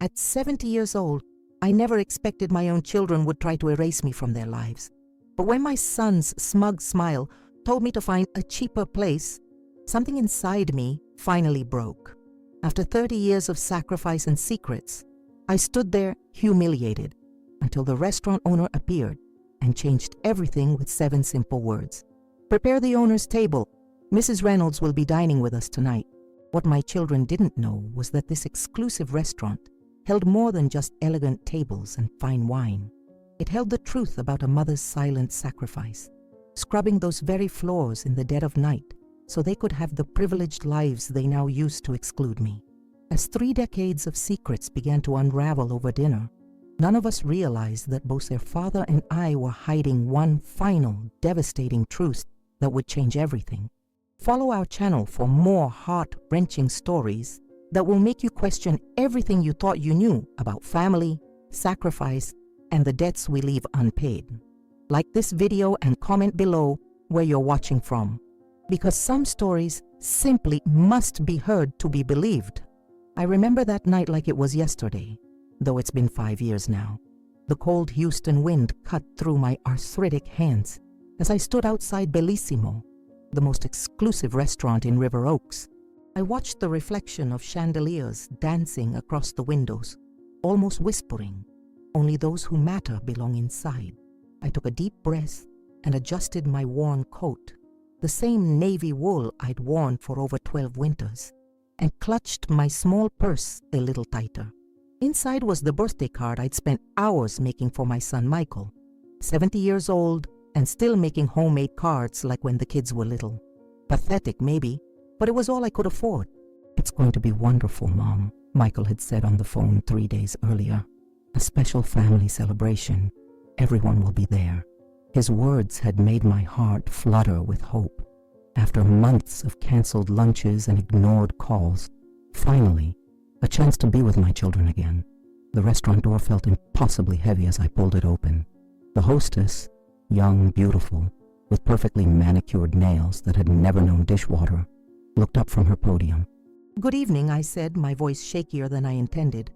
At 70 years old, I never expected my own children would try to erase me from their lives. But when my son's smug smile told me to find a cheaper place, something inside me finally broke. After 30 years of sacrifice and secrets, I stood there humiliated until the restaurant owner appeared and changed everything with 7 simple words. Prepare the owner's table. Mrs. Reynolds will be dining with us tonight. What my children didn't know was that this exclusive restaurant held more than just elegant tables and fine wine. It held the truth about a mother's silent sacrifice, scrubbing those very floors in the dead of night so they could have the privileged lives they now used to exclude me. As 3 decades of secrets began to unravel over dinner, none of us realized that both their father and I were hiding one final, devastating truth that would change everything. Follow our channel for more heart-wrenching stories that will make you question everything you thought you knew about family, sacrifice, and the debts we leave unpaid. Like this video and comment below where you're watching from, because some stories simply must be heard to be believed. I remember that night like it was yesterday, though it's been 5 years now. The cold Houston wind cut through my arthritic hands as I stood outside Bellissimo, the most exclusive restaurant in River Oaks. I watched the reflection of chandeliers dancing across the windows, almost whispering, "Only those who matter belong inside." I took a deep breath and adjusted my worn coat, the same navy wool I'd worn for over 12 winters, and clutched my small purse a little tighter. Inside was the birthday card I'd spent hours making for my son Michael, 70 years old and still making homemade cards like when the kids were little. Pathetic, maybe, but it was all I could afford. "It's going to be wonderful, Mom," Michael had said on the phone 3 days earlier. "A special family celebration. Everyone will be there." His words had made my heart flutter with hope. After months of canceled lunches and ignored calls, finally, a chance to be with my children again. The restaurant door felt impossibly heavy as I pulled it open. The hostess, young, beautiful, with perfectly manicured nails that had never known dishwater, looked up from her podium. "Good evening," I said, my voice shakier than I intended.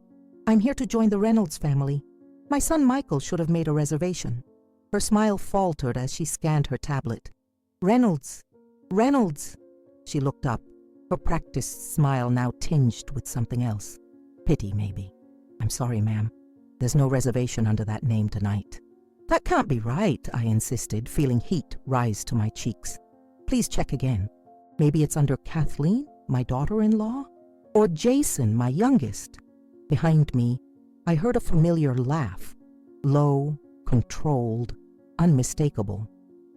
"I'm here to join the Reynolds family. My son Michael should have made a reservation." Her smile faltered as she scanned her tablet. "Reynolds, Reynolds." She looked up, her practiced smile now tinged with something else. Pity, maybe. "I'm sorry, ma'am. There's no reservation under that name tonight." "That can't be right," I insisted, feeling heat rise to my cheeks. "Please check again. Maybe it's under Kathleen, my daughter-in-law? Or Jason, my youngest?" Behind me, I heard a familiar laugh, low, controlled, unmistakable.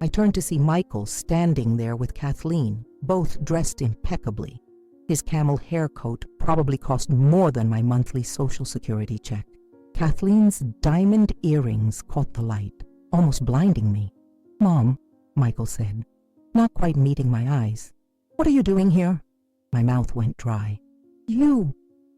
I turned to see Michael standing there with Kathleen, both dressed impeccably. His camel hair coat probably cost more than my monthly Social Security check. Kathleen's diamond earrings caught the light, almost blinding me. "Mom," Michael said, not quite meeting my eyes. "What are you doing here?" My mouth went dry. You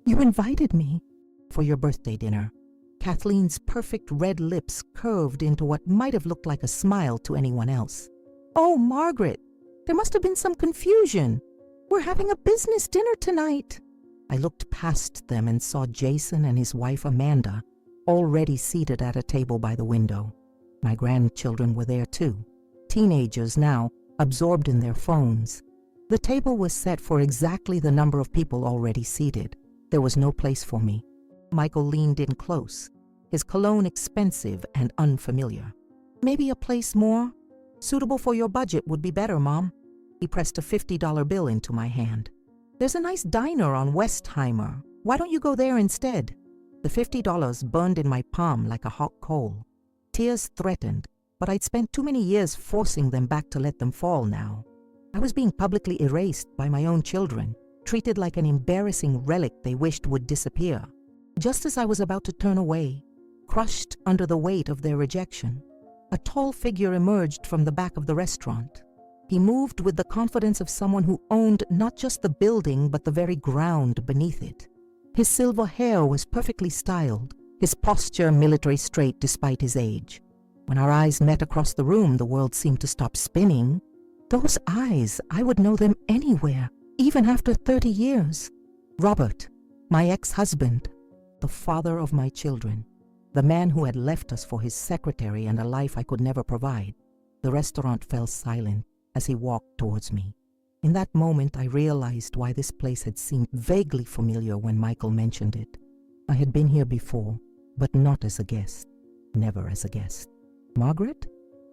invited me." "For your birthday dinner." Kathleen's perfect red lips curved into what might have looked like a smile to anyone else. "Oh, Margaret, there must have been some confusion. We're having a business dinner tonight." I looked past them and saw Jason and his wife Amanda already seated at a table by the window. My grandchildren were there too, teenagers now, absorbed in their phones. The table was set for exactly the number of people already seated. There was no place for me. Michael leaned in close, his cologne expensive and unfamiliar. "Maybe a place more suitable for your budget would be better, Mom." He pressed a $50 bill into my hand. "There's a nice diner on Westheimer. Why don't you go there instead?" The $50 burned in my palm like a hot coal. Tears threatened, but I'd spent too many years forcing them back to let them fall now. I was being publicly erased by my own children, treated like an embarrassing relic they wished would disappear. Just as I was about to turn away, crushed under the weight of their rejection, a tall figure emerged from the back of the restaurant. He moved with the confidence of someone who owned not just the building but the very ground beneath it. His silver hair was perfectly styled, his posture military straight despite his age. When our eyes met across the room, the world seemed to stop spinning. Those eyes, I would know them anywhere, even after 30 years. Robert, my ex-husband. the father of my children, the man who had left us for his secretary and a life I could never provide. The restaurant fell silent as he walked towards me. In that moment, I realized why this place had seemed vaguely familiar when Michael mentioned it. I had been here before, but not as a guest. Never as a guest. Margaret?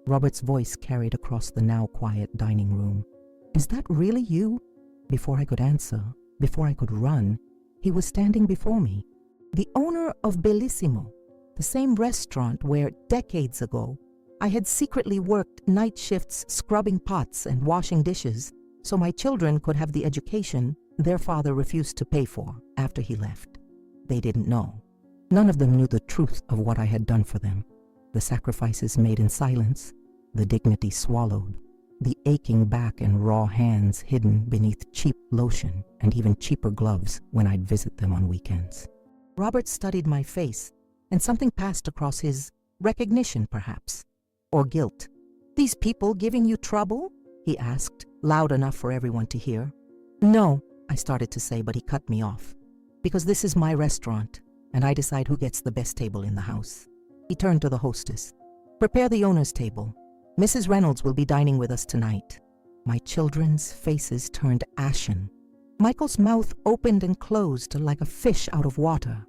Robert's voice carried across the now quiet dining room. Is that really you? Before I could answer, before I could run, he was standing before me. The owner of Bellissimo, the same restaurant where, decades ago, I had secretly worked night shifts scrubbing pots and washing dishes so my children could have the education their father refused to pay for after he left. They didn't know. None of them knew the truth of what I had done for them. The sacrifices made in silence, the dignity swallowed, the aching back and raw hands hidden beneath cheap lotion and even cheaper gloves when I'd visit them on weekends. Robert studied my face, and something passed across his recognition, perhaps, or guilt. "These people giving you trouble?" he asked, loud enough for everyone to hear. "No," I started to say, but he cut me off. "Because this is my restaurant, and I decide who gets the best table in the house." He turned to the hostess. "Prepare the owner's table. Mrs. Reynolds will be dining with us tonight." My children's faces turned ashen. Michael's mouth opened and closed like a fish out of water.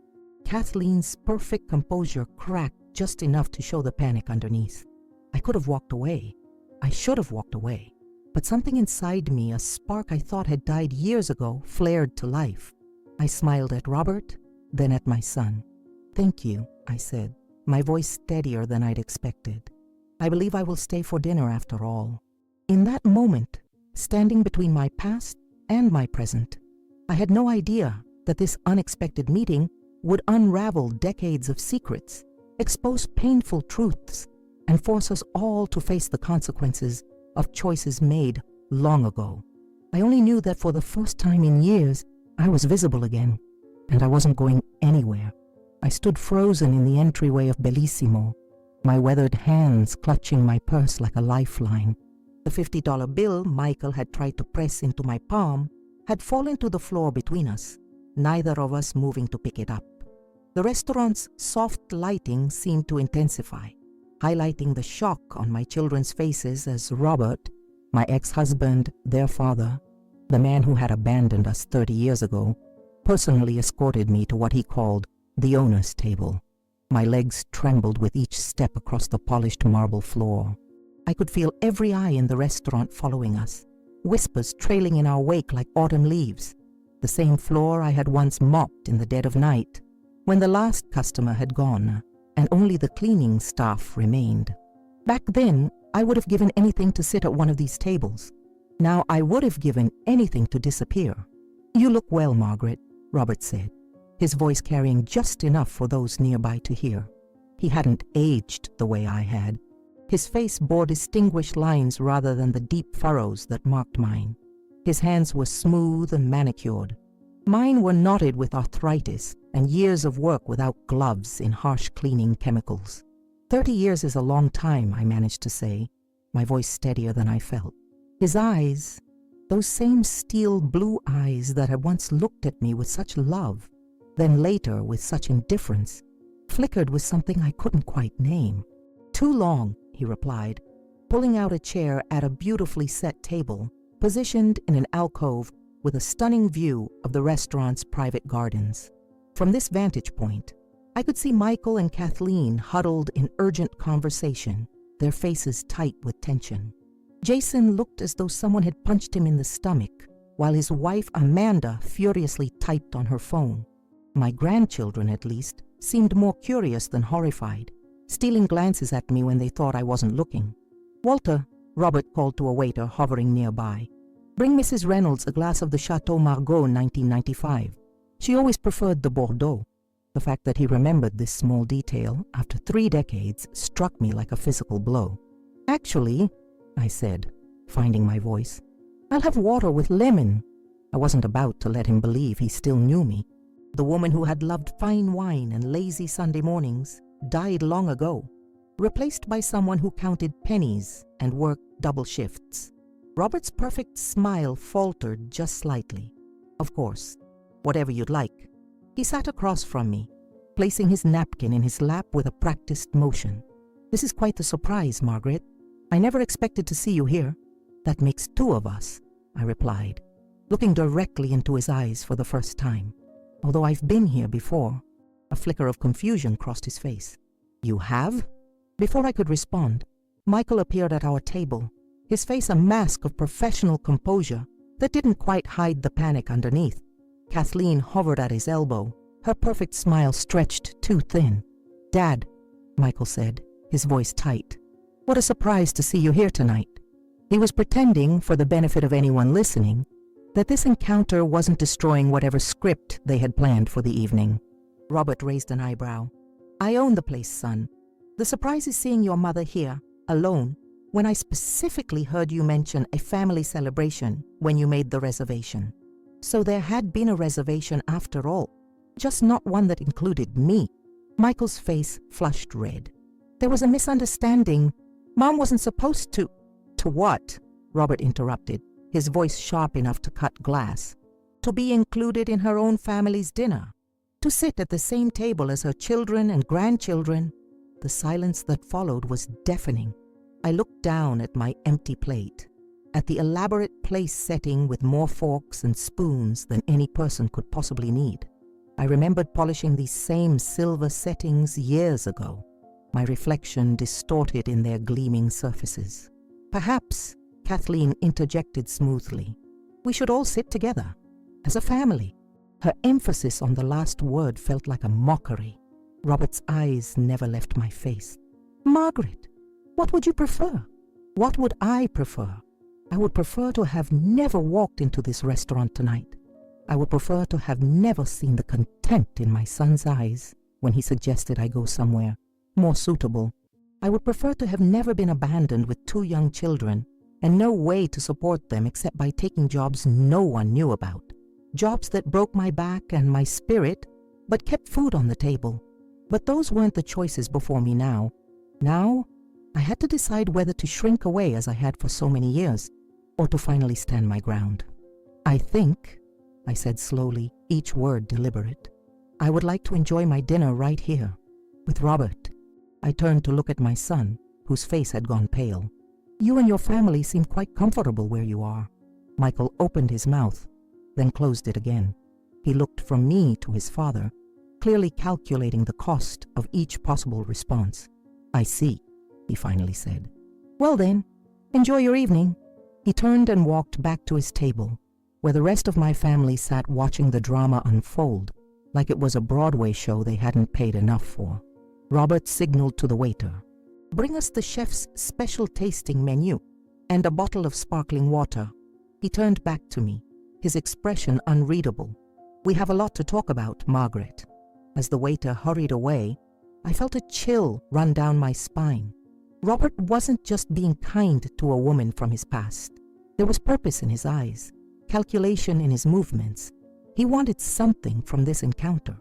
Kathleen's perfect composure cracked just enough to show the panic underneath. I could have walked away. I should have walked away. But something inside me, a spark I thought had died years ago, flared to life. I smiled at Robert, then at my son. "Thank you," I said, my voice steadier than I'd expected. "I believe I will stay for dinner after all." In that moment, standing between my past and my present, I had no idea that this unexpected meeting would unravel decades of secrets, expose painful truths, and force us all to face the consequences of choices made long ago. I only knew that for the first time in years, I was visible again, and I wasn't going anywhere. I stood frozen in the entryway of Bellissimo, my weathered hands clutching my purse like a lifeline. The $50 bill Michael had tried to press into my palm had fallen to the floor between us, neither of us moving to pick it up. The restaurant's soft lighting seemed to intensify, highlighting the shock on my children's faces as Robert, my ex-husband, their father, the man who had abandoned us 30 years ago, personally escorted me to what he called the owner's table. My legs trembled with each step across the polished marble floor. I could feel every eye in the restaurant following us, whispers trailing in our wake like autumn leaves. The same floor I had once mopped in the dead of night, when the last customer had gone and only the cleaning staff remained. Back then, I would have given anything to sit at one of these tables. Now I would have given anything to disappear. "You look well, Margaret," Robert said, his voice carrying just enough for those nearby to hear. He hadn't aged the way I had. His face bore distinguished lines rather than the deep furrows that marked mine. His hands were smooth and manicured. Mine were knotted with arthritis and years of work without gloves in harsh cleaning chemicals. 30 years is a long time, I managed to say, my voice steadier than I felt. His eyes, those same steel blue eyes that had once looked at me with such love, then later with such indifference, flickered with something I couldn't quite name. "Too long," he replied, pulling out a chair at a beautifully set table, positioned in an alcove with a stunning view of the restaurant's private gardens. From this vantage point, I could see Michael and Kathleen huddled in urgent conversation, their faces tight with tension. Jason looked as though someone had punched him in the stomach, while his wife Amanda furiously typed on her phone. My grandchildren, at least, seemed more curious than horrified, stealing glances at me when they thought I wasn't looking. "Walter," Robert called to a waiter hovering nearby, "bring Mrs. Reynolds a glass of the Chateau Margaux 1995. She always preferred the Bordeaux." The fact that he remembered this small detail after 3 decades struck me like a physical blow. "Actually," I said, finding my voice, "I'll have water with lemon." I wasn't about to let him believe he still knew me. The woman who had loved fine wine and lazy Sunday mornings died long ago, replaced by someone who counted pennies and worked double shifts. Robert's perfect smile faltered just slightly. "Of course, whatever you'd like." He sat across from me, placing his napkin in his lap with a practiced motion. "This is quite the surprise, Margaret. I never expected to see you here." "That makes two of us," I replied, looking directly into his eyes for the first time. "Although I've been here before." A flicker of confusion crossed his face. "You have?" Before I could respond, Michael appeared at our table, his face a mask of professional composure that didn't quite hide the panic underneath. Kathleen hovered at his elbow, her perfect smile stretched too thin. "Dad," Michael said, his voice tight, "what a surprise to see you here tonight." He was pretending, for the benefit of anyone listening, that this encounter wasn't destroying whatever script they had planned for the evening. Robert raised an eyebrow. "I own the place, son. The surprise is seeing your mother here, alone, when I specifically heard you mention a family celebration when you made the reservation. So there had been a reservation after all, just not one that included me." Michael's face flushed red. "There was a misunderstanding. Mom wasn't supposed to—" "To what?" Robert interrupted, his voice sharp enough to cut glass. "To be included in her own family's dinner. To sit at the same table as her children and grandchildren." The silence that followed was deafening. I looked down at my empty plate, at the elaborate place setting with more forks and spoons than any person could possibly need. I remembered polishing these same silver settings years ago, my reflection distorted in their gleaming surfaces. "Perhaps," Kathleen interjected smoothly, "we should all sit together, as a family." Her emphasis on the last word felt like a mockery. Robert's eyes never left my face. "Margaret, what would you prefer?" "What would I prefer? I would prefer to have never walked into this restaurant tonight. I would prefer to have never seen the contempt in my son's eyes when he suggested I go somewhere more suitable. I would prefer to have never been abandoned with 2 young children and no way to support them except by taking jobs no one knew about. Jobs that broke my back and my spirit, but kept food on the table. But those weren't the choices before me now. Now, I had to decide whether to shrink away as I had for so many years, or to finally stand my ground. "I think," I said slowly, each word deliberate, "I would like to enjoy my dinner right here, with Robert." I turned to look at my son, whose face had gone pale. "You and your family seem quite comfortable where you are." Michael opened his mouth, then closed it again. He looked from me to his father, clearly calculating the cost of each possible response. "I see," he finally said. "Well then, enjoy your evening." He turned and walked back to his table, where the rest of my family sat watching the drama unfold, like it was a Broadway show they hadn't paid enough for. Robert signaled to the waiter, "Bring us the chef's special tasting menu and a bottle of sparkling water." He turned back to me, his expression unreadable. "We have a lot to talk about, Margaret." As the waiter hurried away, I felt a chill run down my spine. Robert wasn't just being kind to a woman from his past. There was purpose in his eyes, calculation in his movements. He wanted something from this encounter.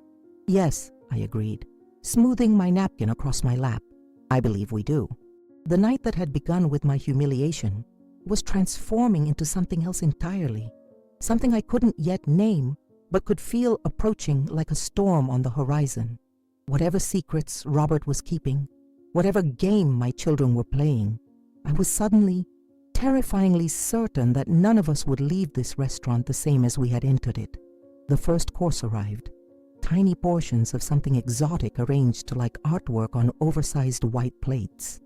"Yes," I agreed, smoothing my napkin across my lap. "I believe we do." The night that had begun with my humiliation was transforming into something else entirely, something I couldn't yet name, but could feel approaching like a storm on the horizon. Whatever secrets Robert was keeping, whatever game my children were playing, I was suddenly, terrifyingly certain that none of us would leave this restaurant the same as we had entered it. The first course arrived, tiny portions of something exotic arranged like artwork on oversized white plates.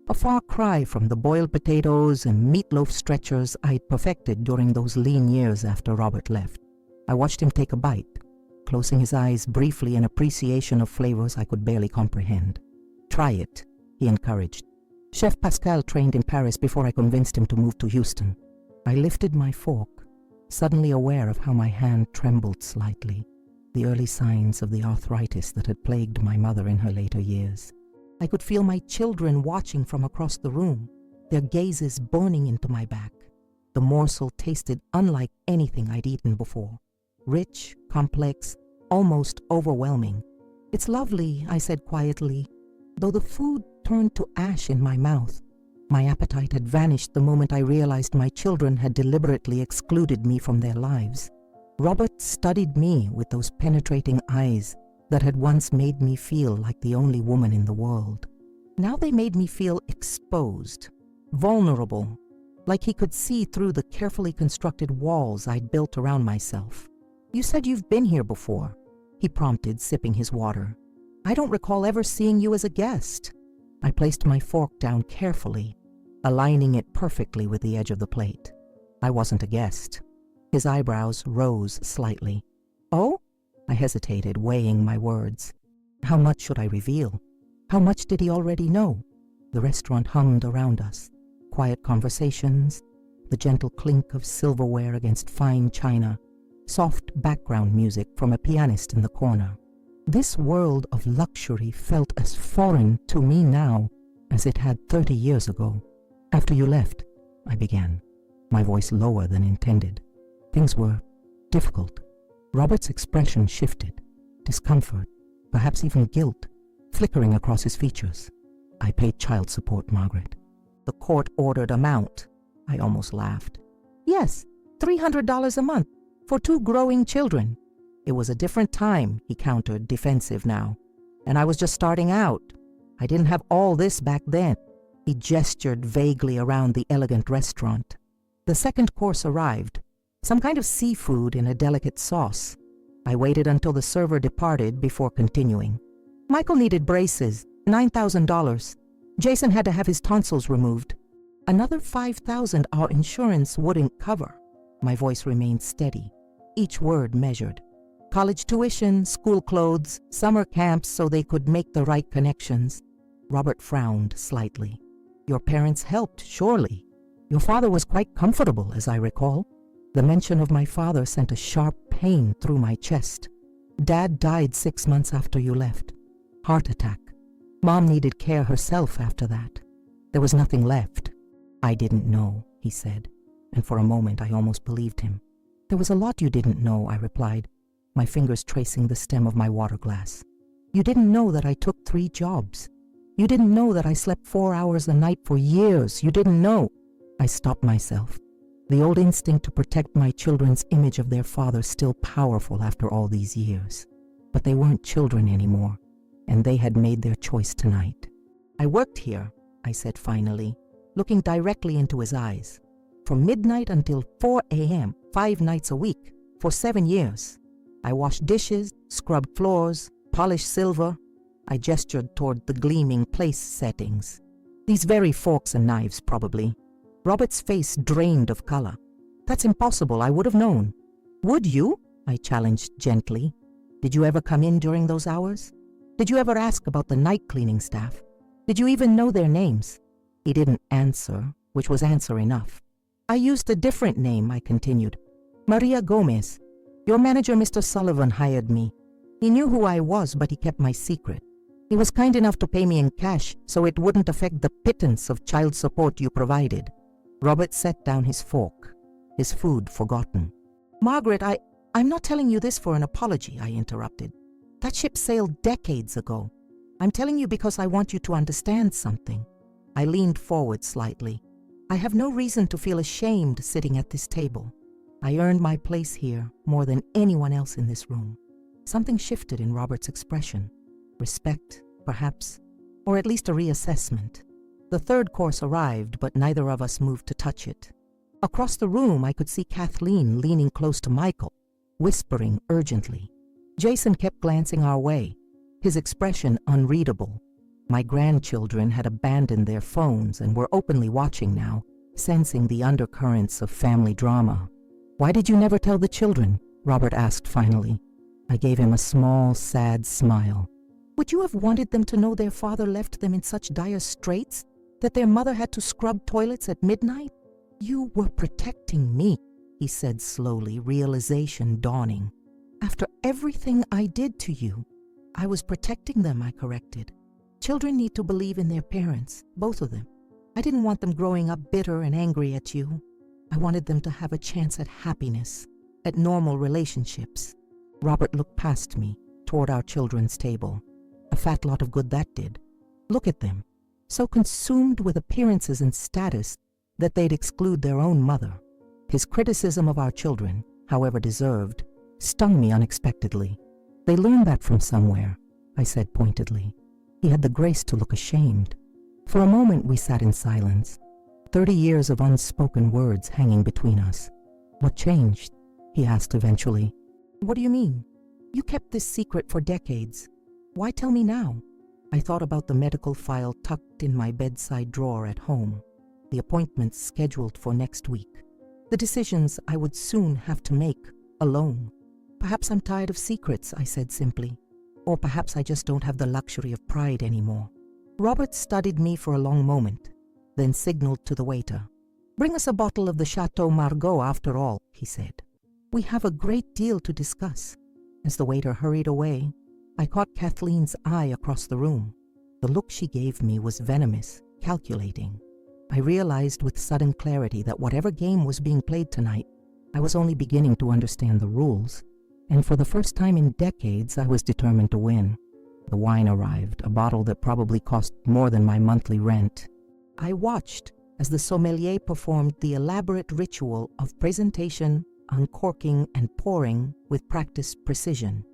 A far cry from the boiled potatoes and meatloaf stretchers I'd perfected during those lean years after Robert left. I watched him take a bite, closing his eyes briefly in appreciation of flavors I could barely comprehend. "Try it," he encouraged. Chef Pascal trained in Paris before I convinced him to move to Houston. I lifted my fork, suddenly aware of how my hand trembled slightly, the early signs of the arthritis that had plagued my mother in her later years. I could feel my children watching from across the room, their gazes burning into my back. The morsel tasted unlike anything I'd eaten before. Rich, complex, almost overwhelming. "It's lovely," I said quietly, though the food turned to ash in my mouth. My appetite had vanished the moment I realized my children had deliberately excluded me from their lives. Robert studied me with those penetrating eyes, that had once made me feel like the only woman in the world. Now they made me feel exposed, vulnerable, like he could see through the carefully constructed walls I'd built around myself. "You said you've been here before," he prompted, sipping his water. "I don't recall ever seeing you as a guest." I placed my fork down carefully, aligning it perfectly with the edge of the plate. I wasn't a guest. His eyebrows rose slightly. "Oh?" I hesitated, weighing my words. How much should I reveal? How much did he already know? The restaurant hummed around us. Quiet conversations, the gentle clink of silverware against fine china, soft background music from a pianist in the corner. This world of luxury felt as foreign to me now as it had 30 years ago. "After you left," I began, my voice lower than intended. "Things were difficult." Robert's expression shifted, discomfort, perhaps even guilt, flickering across his features. "I paid child support, Margaret." "The court-ordered amount," I almost laughed. "Yes, $300 a month for 2 growing children." "It was a different time," he countered, defensive now. "And I was just starting out. I didn't have all this back then." He gestured vaguely around the elegant restaurant. The second course arrived, some kind of seafood in a delicate sauce. I waited until the server departed before continuing. "Michael needed braces, $9,000. Jason had to have his tonsils removed. Another $5,000 our insurance wouldn't cover." My voice remained steady, each word measured. "College tuition, school clothes, summer camps so they could make the right connections." Robert frowned slightly. "Your parents helped, surely. Your father was quite comfortable, as I recall." The mention of my father sent a sharp pain through my chest. "Dad died 6 months after you left. Heart attack. Mom needed care herself after that. There was nothing left." "I didn't know," he said, and for a moment I almost believed him. "There was a lot you didn't know," I replied, my fingers tracing the stem of my water glass. "You didn't know that I took 3 jobs. You didn't know that I slept 4 hours a night for years. You didn't know." I stopped myself. The old instinct to protect my children's image of their father still powerful after all these years. But they weren't children anymore, and they had made their choice tonight. "I worked here," I said finally, looking directly into his eyes. "From midnight until 4 a.m., 5 nights a week, for 7 years. I washed dishes, scrubbed floors, polished silver." I gestured toward the gleaming place settings. "These very forks and knives, probably." Robert's face drained of color. "That's impossible. I would have known." "Would you?" I challenged gently. "Did you ever come in during those hours? Did you ever ask about the night cleaning staff? Did you even know their names?" He didn't answer, which was answer enough. "I used a different name," I continued. "Maria Gomez. Your manager, Mr. Sullivan, hired me. He knew who I was, but he kept my secret. He was kind enough to pay me in cash so it wouldn't affect the pittance of child support you provided." Robert set down his fork, his food forgotten. "Margaret, I'm not telling you this for an apology," I interrupted. "That ship sailed decades ago. I'm telling you because I want you to understand something." I leaned forward slightly. "I have no reason to feel ashamed sitting at this table. I earned my place here more than anyone else in this room." Something shifted in Robert's expression. Respect, perhaps, or at least a reassessment. The third course arrived, but neither of us moved to touch it. Across the room, I could see Kathleen leaning close to Michael, whispering urgently. Jason kept glancing our way, his expression unreadable. My grandchildren had abandoned their phones and were openly watching now, sensing the undercurrents of family drama. "Why did you never tell the children?" Robert asked finally. I gave him a small, sad smile. "Would you have wanted them to know their father left them in such dire straits that their mother had to scrub toilets at midnight?" "You were protecting me," he said slowly, realization dawning. "After everything I did to you, I was protecting them," I corrected. "Children need to believe in their parents, both of them. I didn't want them growing up bitter and angry at you. I wanted them to have a chance at happiness, at normal relationships." Robert looked past me, toward our children's table. A fat lot of good that did. Look at them, so consumed with appearances and status that they'd exclude their own mother. His criticism of our children, however deserved, stung me unexpectedly. They learned that from somewhere, I said pointedly. He had the grace to look ashamed. For a moment we sat in silence, 30 years of unspoken words hanging between us. What changed? He asked eventually. What do you mean? You kept this secret for decades. Why tell me now? I thought about the medical file tucked in my bedside drawer at home, the appointments scheduled for next week, the decisions I would soon have to make alone. Perhaps I'm tired of secrets, I said simply. Or perhaps I just don't have the luxury of pride anymore. Robert studied me for a long moment, then signaled to the waiter. Bring us a bottle of the Chateau Margaux after all, he said. We have a great deal to discuss. As the waiter hurried away, I caught Kathleen's eye across the room. The look she gave me was venomous, calculating. I realized with sudden clarity that whatever game was being played tonight, I was only beginning to understand the rules, and for the first time in decades, I was determined to win. The wine arrived, a bottle that probably cost more than my monthly rent. I watched as the sommelier performed the elaborate ritual of presentation, uncorking, and pouring with practiced precision.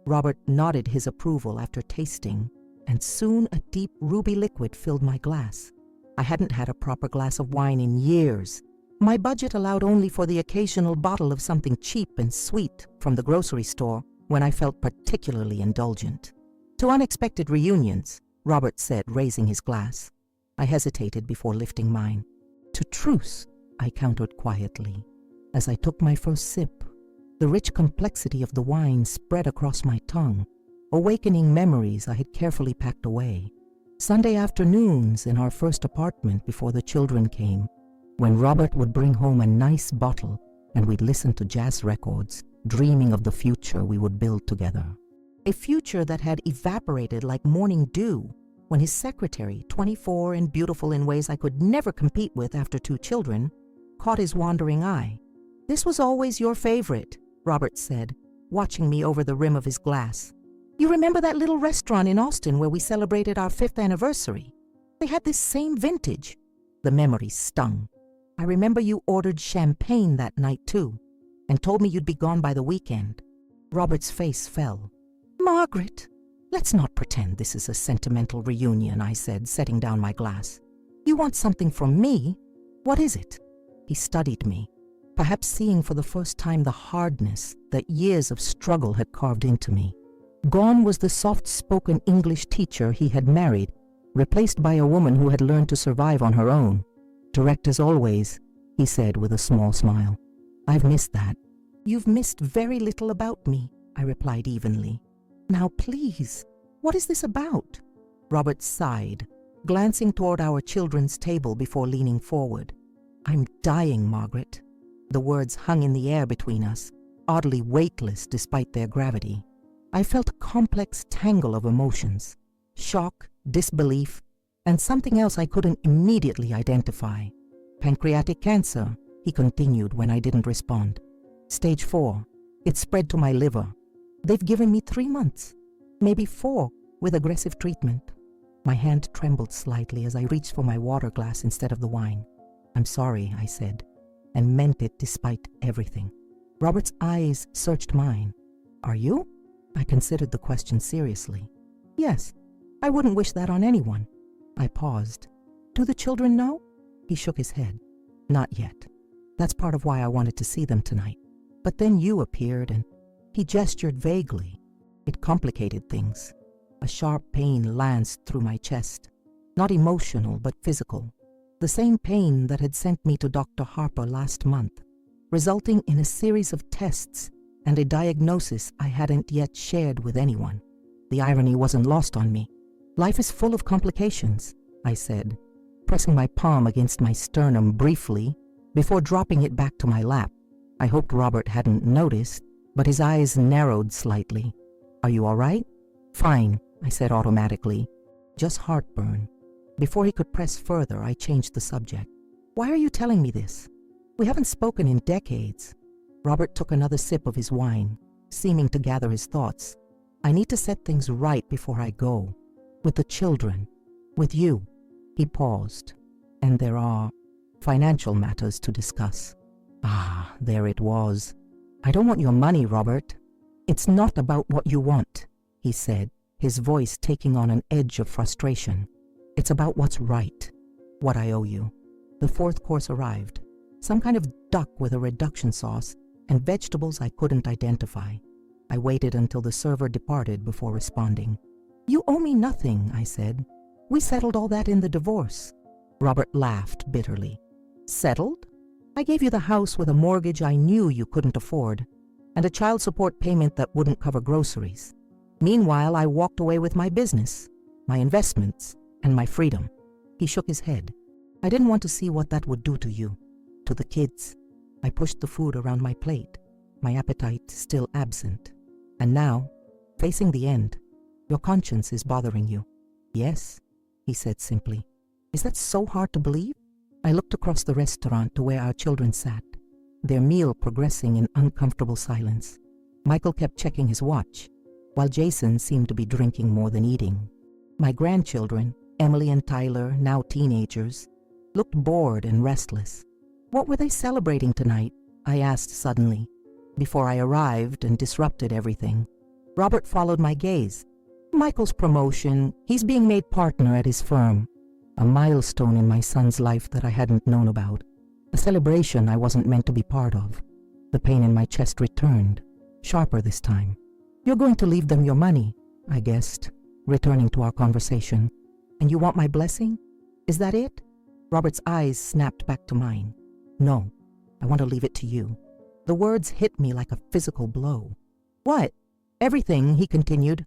Robert nodded his approval after tasting, and soon a deep ruby liquid filled my glass. I hadn't had a proper glass of wine in years. My budget allowed only for the occasional bottle of something cheap and sweet from the grocery store when I felt particularly indulgent. To unexpected reunions, Robert said, raising his glass. I hesitated before lifting mine. To truce, I countered quietly. As I took my first sip, the rich complexity of the wine spread across my tongue, awakening memories I had carefully packed away. Sunday afternoons in our first apartment before the children came, when Robert would bring home a nice bottle and we'd listen to jazz records, dreaming of the future we would build together. A future that had evaporated like morning dew when his secretary, 24 and beautiful in ways I could never compete with after 2 children, caught his wandering eye. This was always your favorite, Robert said, watching me over the rim of his glass. You remember that little restaurant in Austin where we celebrated our 5th anniversary? They had this same vintage. The memory stung. I remember you ordered champagne that night too, and told me you'd be gone by the weekend. Robert's face fell. Margaret, let's not pretend this is a sentimental reunion, I said, setting down my glass. You want something from me? What is it? He studied me, perhaps seeing for the first time the hardness that years of struggle had carved into me. Gone was the soft-spoken English teacher he had married, replaced by a woman who had learned to survive on her own. Direct as always, he said with a small smile. I've missed that. You've missed very little about me, I replied evenly. Now please, what is this about? Robert sighed, glancing toward our children's table before leaning forward. I'm dying, Margaret. The words hung in the air between us, oddly weightless despite their gravity. I felt a complex tangle of emotions, shock, disbelief, and something else I couldn't immediately identify. Pancreatic cancer, he continued when I didn't respond. Stage 4. It spread to my liver. They've given me 3 months, maybe 4, with aggressive treatment. My hand trembled slightly as I reached for my water glass instead of the wine. I'm sorry, I said, and meant it despite everything. Robert's eyes searched mine. Are you? I considered the question seriously. Yes, I wouldn't wish that on anyone. I paused. Do the children know? He shook his head. Not yet. That's part of why I wanted to see them tonight. But then you appeared and he gestured vaguely. It complicated things. A sharp pain lanced through my chest. Not emotional, but physical. The same pain that had sent me to Dr. Harper last month, resulting in a series of tests and a diagnosis I hadn't yet shared with anyone. The irony wasn't lost on me. Life is full of complications, I said, pressing my palm against my sternum briefly before dropping it back to my lap. I hoped Robert hadn't noticed, but his eyes narrowed slightly. Are you all right? Fine, I said automatically. Just heartburn. Before he could press further, I changed the subject. Why are you telling me this? We haven't spoken in decades. Robert took another sip of his wine, seeming to gather his thoughts. I need to set things right before I go. With the children. With you. He paused. And there are financial matters to discuss. Ah, there it was. I don't want your money, Robert. It's not about what you want. he said, his voice taking on an edge of frustration. It's about what's right, what I owe you. The fourth course arrived, some kind of duck with a reduction sauce and vegetables I couldn't identify. I waited until the server departed before responding. You owe me nothing, I said. We settled all that in the divorce. Robert laughed bitterly. Settled? I gave you the house with a mortgage I knew you couldn't afford, and a child support payment that wouldn't cover groceries. Meanwhile, I walked away with my business, my investments, and my freedom. He shook his head. I didn't want to see what that would do to you, to the kids. I pushed the food around my plate, my appetite still absent. And now, facing the end, your conscience is bothering you. Yes, he said simply. Is that so hard to believe? I looked across the restaurant to where our children sat, their meal progressing in uncomfortable silence. Michael kept checking his watch, while Jason seemed to be drinking more than eating. My grandchildren, Emily and Tyler, now teenagers, looked bored and restless. What were they celebrating tonight? I asked suddenly, before I arrived and disrupted everything. Robert followed my gaze. Michael's promotion, he's being made partner at his firm. A milestone in my son's life that I hadn't known about. A celebration I wasn't meant to be part of. The pain in my chest returned, sharper this time. You're going to leave them your money, I guessed, returning to our conversation. And you want my blessing? Is that it? Robert's eyes snapped back to mine. No, I want to leave it to you. The words hit me like a physical blow. What? Everything, he continued.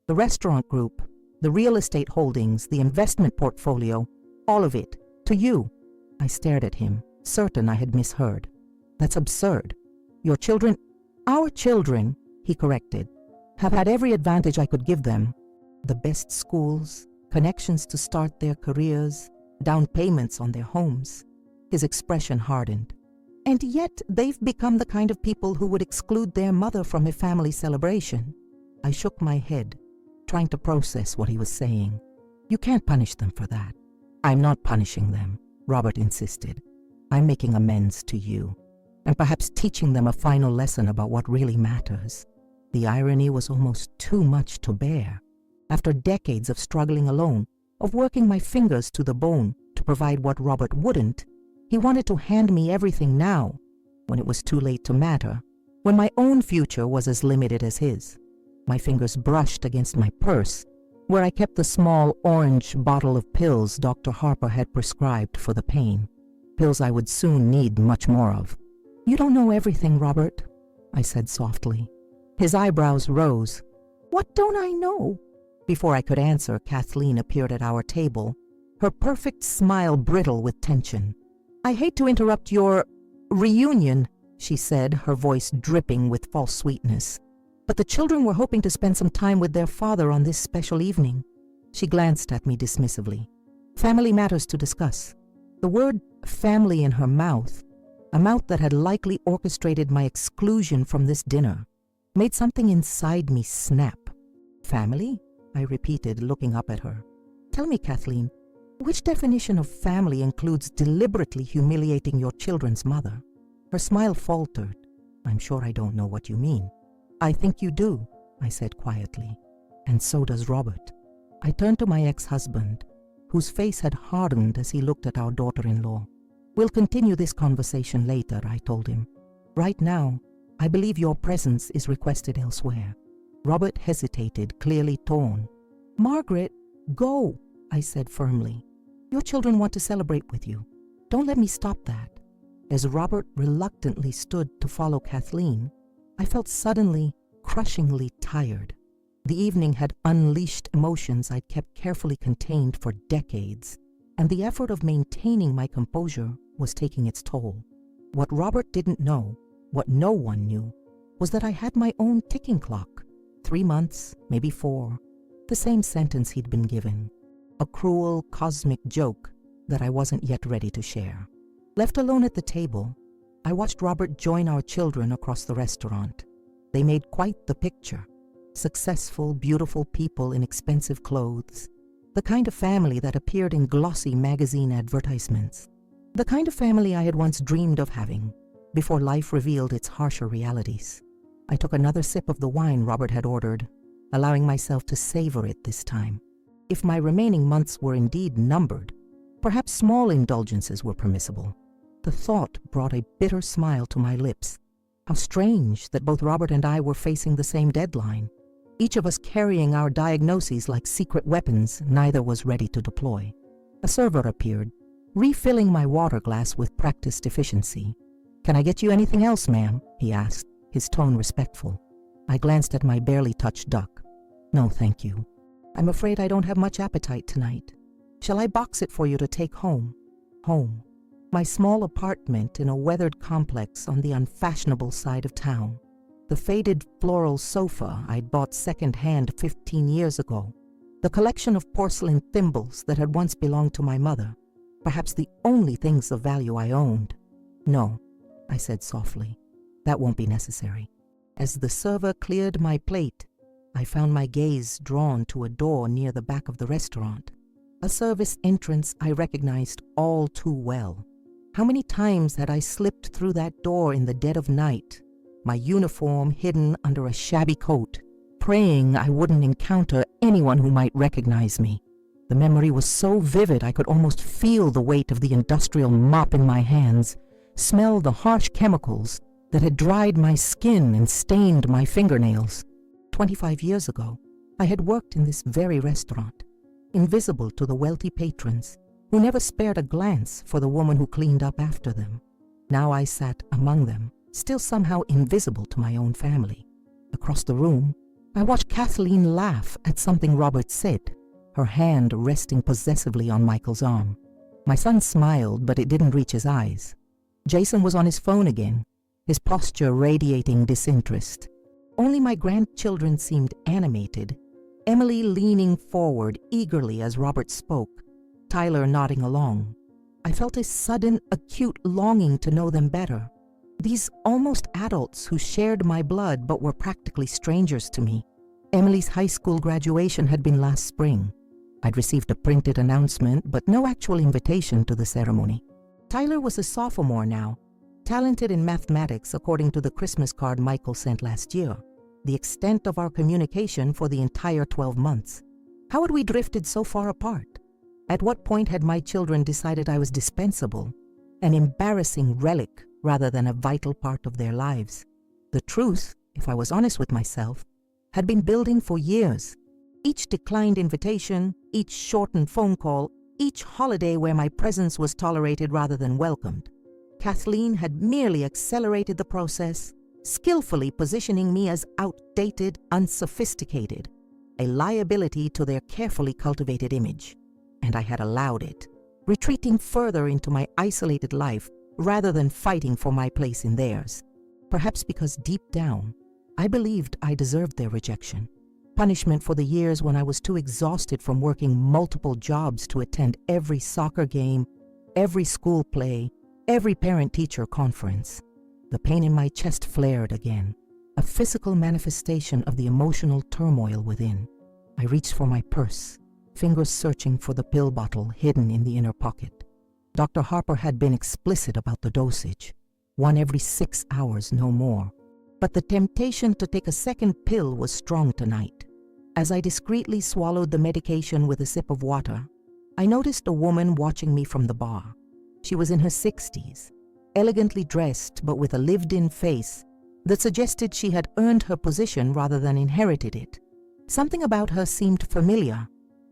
The restaurant group, the real estate holdings, the investment portfolio, all of it, to you. I stared at him, certain I had misheard. That's absurd. Your children, our children, he corrected, have had every advantage I could give them. The best schools, connections to start their careers, down payments on their homes. His expression hardened. And yet they've become the kind of people who would exclude their mother from a family celebration. I shook my head, trying to process what he was saying. You can't punish them for that. I'm not punishing them, Robert insisted. I'm making amends to you, and perhaps teaching them a final lesson about what really matters. The irony was almost too much to bear. After decades of struggling alone, of working my fingers to the bone to provide what Robert wouldn't, he wanted to hand me everything now, when it was too late to matter, when my own future was as limited as his. My fingers brushed against my purse, where I kept the small orange bottle of pills Dr. Harper had prescribed for the pain, pills I would soon need much more of. You don't know everything, Robert, I said softly. His eyebrows rose. What don't I know? Before I could answer, Kathleen appeared at our table, her perfect smile brittle with tension. I hate to interrupt your reunion, she said, her voice dripping with false sweetness. But the children were hoping to spend some time with their father on this special evening. She glanced at me dismissively. Family matters to discuss. The word family in her mouth, a mouth that had likely orchestrated my exclusion from this dinner, made something inside me snap. Family? I repeated, looking up at her. Tell me, Kathleen, which definition of family includes deliberately humiliating your children's mother? Her smile faltered. I'm sure I don't know what you mean. I think you do, I said quietly. And so does Robert. I turned to my ex-husband, whose face had hardened as he looked at our daughter-in-law. We'll continue this conversation later, I told him. Right now, I believe your presence is requested elsewhere. Robert hesitated, clearly torn. Margaret, go, I said firmly. Your children want to celebrate with you. Don't let me stop that. As Robert reluctantly stood to follow Kathleen, I felt suddenly, crushingly tired. The evening had unleashed emotions I'd kept carefully contained for decades, and the effort of maintaining my composure was taking its toll. What Robert didn't know, what no one knew, was that I had my own ticking clock. 3 months, maybe 4, the same sentence he'd been given. A cruel, cosmic joke that I wasn't yet ready to share. Left alone at the table, I watched Robert join our children across the restaurant. They made quite the picture. Successful, beautiful people in expensive clothes. The kind of family that appeared in glossy magazine advertisements. The kind of family I had once dreamed of having, before life revealed its harsher realities. I took another sip of the wine Robert had ordered. allowing myself to savor it this time. If my remaining months were indeed numbered, perhaps small indulgences were permissible. The thought brought a bitter smile to my lips. How strange that both Robert and I were facing the same deadline. Each of us carrying our diagnoses like secret weapons neither was ready to deploy. A server appeared, refilling my water glass with practiced efficiency. "Can I get you anything else, ma'am?" he asked, his tone respectful. I glanced at my barely touched duck. "No, thank you. I'm afraid I don't have much appetite tonight. Shall I box it for you to take home?" Home. My small apartment in a weathered complex on the unfashionable side of town. The faded floral sofa I'd bought second-hand 15 years ago. The collection of porcelain thimbles that had once belonged to my mother. Perhaps the only things of value I owned. "No," I said softly. "That won't be necessary." As the server cleared my plate, I found my gaze drawn to a door near the back of the restaurant. A service entrance I recognized all too well. How many times had I slipped through that door in the dead of night, my uniform hidden under a shabby coat, praying I wouldn't encounter anyone who might recognize me. The memory was so vivid I could almost feel the weight of the industrial mop in my hands, smell the harsh chemicals that had dried my skin and stained my fingernails. 25 years ago, I had worked in this very restaurant, invisible to the wealthy patrons, who never spared a glance for the woman who cleaned up after them. Now I sat among them, still somehow invisible to my own family. Across the room, I watched Kathleen laugh at something Robert said, her hand resting possessively on Michael's arm. My son smiled, but it didn't reach his eyes. Jason was on his phone again, his posture radiating disinterest. Only my grandchildren seemed animated, Emily leaning forward eagerly as Robert spoke, Tyler nodding along. I felt a sudden, acute longing to know them better. These almost adults who shared my blood but were practically strangers to me. Emily's high school graduation had been last spring. I'd received a printed announcement, but no actual invitation to the ceremony. Tyler was a sophomore now, talented in mathematics according to the Christmas card Michael sent last year, the extent of our communication for the entire 12 months. How had we drifted so far apart? At what point had my children decided I was dispensable, an embarrassing relic rather than a vital part of their lives? The truth, if I was honest with myself, had been building for years. Each declined invitation, each shortened phone call, each holiday where my presence was tolerated rather than welcomed. Kathleen had merely accelerated the process, skillfully positioning me as outdated, unsophisticated, a liability to their carefully cultivated image. And I had allowed it, retreating further into my isolated life rather than fighting for my place in theirs. Perhaps because deep down, I believed I deserved their rejection. Punishment for the years when I was too exhausted from working multiple jobs to attend every soccer game, every school play, every parent-teacher conference. The pain in my chest flared again, a physical manifestation of the emotional turmoil within. I reached for my purse, fingers searching for the pill bottle hidden in the inner pocket. Dr. Harper had been explicit about the dosage, 1 every 6 hours, no more. But the temptation to take a second pill was strong tonight. As I discreetly swallowed the medication with a sip of water, I noticed a woman watching me from the bar. She was in her 60s, elegantly dressed but with a lived-in face that suggested she had earned her position rather than inherited it. Something about her seemed familiar,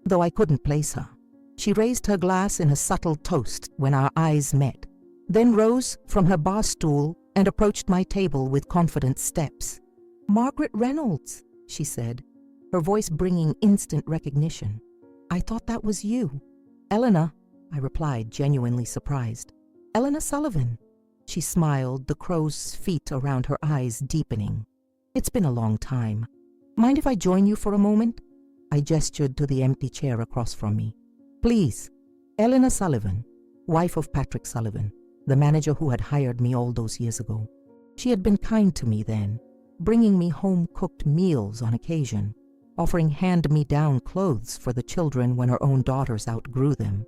though I couldn't place her. She raised her glass in a subtle toast when our eyes met, then rose from her bar stool and approached my table with confident steps. "Margaret Reynolds," she said, her voice bringing instant recognition. "I thought that was you." "Eleanor," I replied, genuinely surprised. "Eleanor Sullivan." She smiled, the crow's feet around her eyes deepening. "It's been a long time. Mind if I join you for a moment?" I gestured to the empty chair across from me. "Please." Eleanor Sullivan, wife of Patrick Sullivan, the manager who had hired me all those years ago. She had been kind to me then, bringing me home-cooked meals on occasion, offering hand-me-down clothes for the children when her own daughters outgrew them.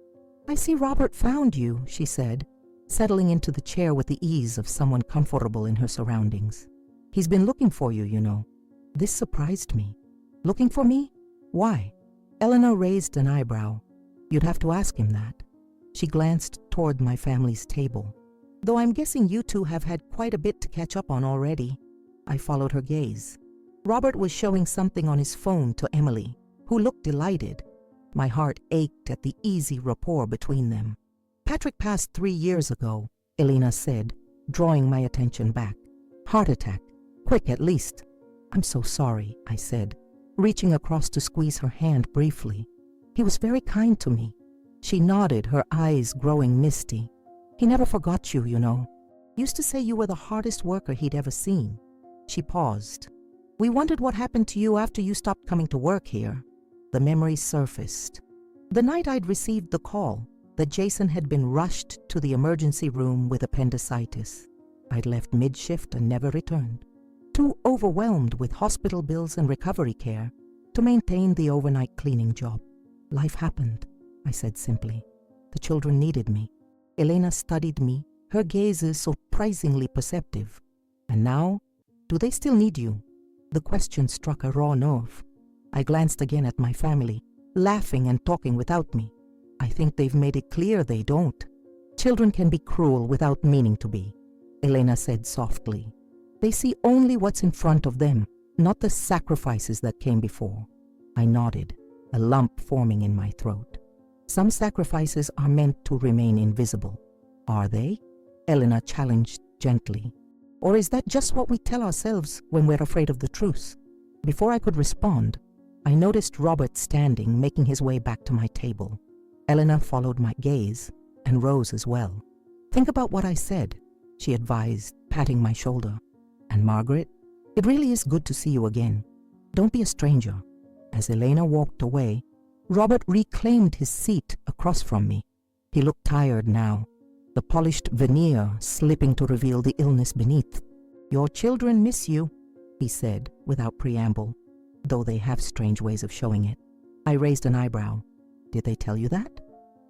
"I see Robert found you," she said, settling into the chair with the ease of someone comfortable in her surroundings. "He's been looking for you, you know." This surprised me. Looking for me? Why? Eleanor raised an eyebrow. You'd have to ask him that. She glanced toward my family's table. Though I'm guessing you two have had quite a bit to catch up on already. I followed her gaze. Robert was showing something on his phone to Emily, who looked delighted. My heart ached at the easy rapport between them. Patrick passed 3 years ago, Elena said, drawing my attention back. Heart attack. Quick at least. I'm so sorry, I said, reaching across to squeeze her hand briefly. He was very kind to me. She nodded, her eyes growing misty. He never forgot you, you know. Used to say you were the hardest worker he'd ever seen. She paused. We wondered what happened to you after you stopped coming to work here. The memory surfaced. The night I'd received the call that Jason had been rushed to the emergency room with appendicitis. I'd left mid-shift and never returned. Too overwhelmed with hospital bills and recovery care to maintain the overnight cleaning job. Life happened, I said simply. The children needed me. Elena studied me, her gazes surprisingly perceptive. And now, do they still need you? The question struck a raw nerve. I glanced again at my family, laughing and talking without me. I think they've made it clear they don't. Children can be cruel without meaning to be, Elena said softly. They see only what's in front of them, not the sacrifices that came before. I nodded, a lump forming in my throat. Some sacrifices are meant to remain invisible. Are they? Elena challenged gently. Or is that just what we tell ourselves when we're afraid of the truth? Before I could respond, I noticed Robert standing, making his way back to my table. Elena followed my gaze and rose as well. Think about what I said, she advised, patting my shoulder. And Margaret, it really is good to see you again. Don't be a stranger. As Elena walked away, Robert reclaimed his seat across from me. He looked tired now, the polished veneer slipping to reveal the illness beneath. Your children miss you, he said without preamble, though they have strange ways of showing it. I raised an eyebrow. Did they tell you that?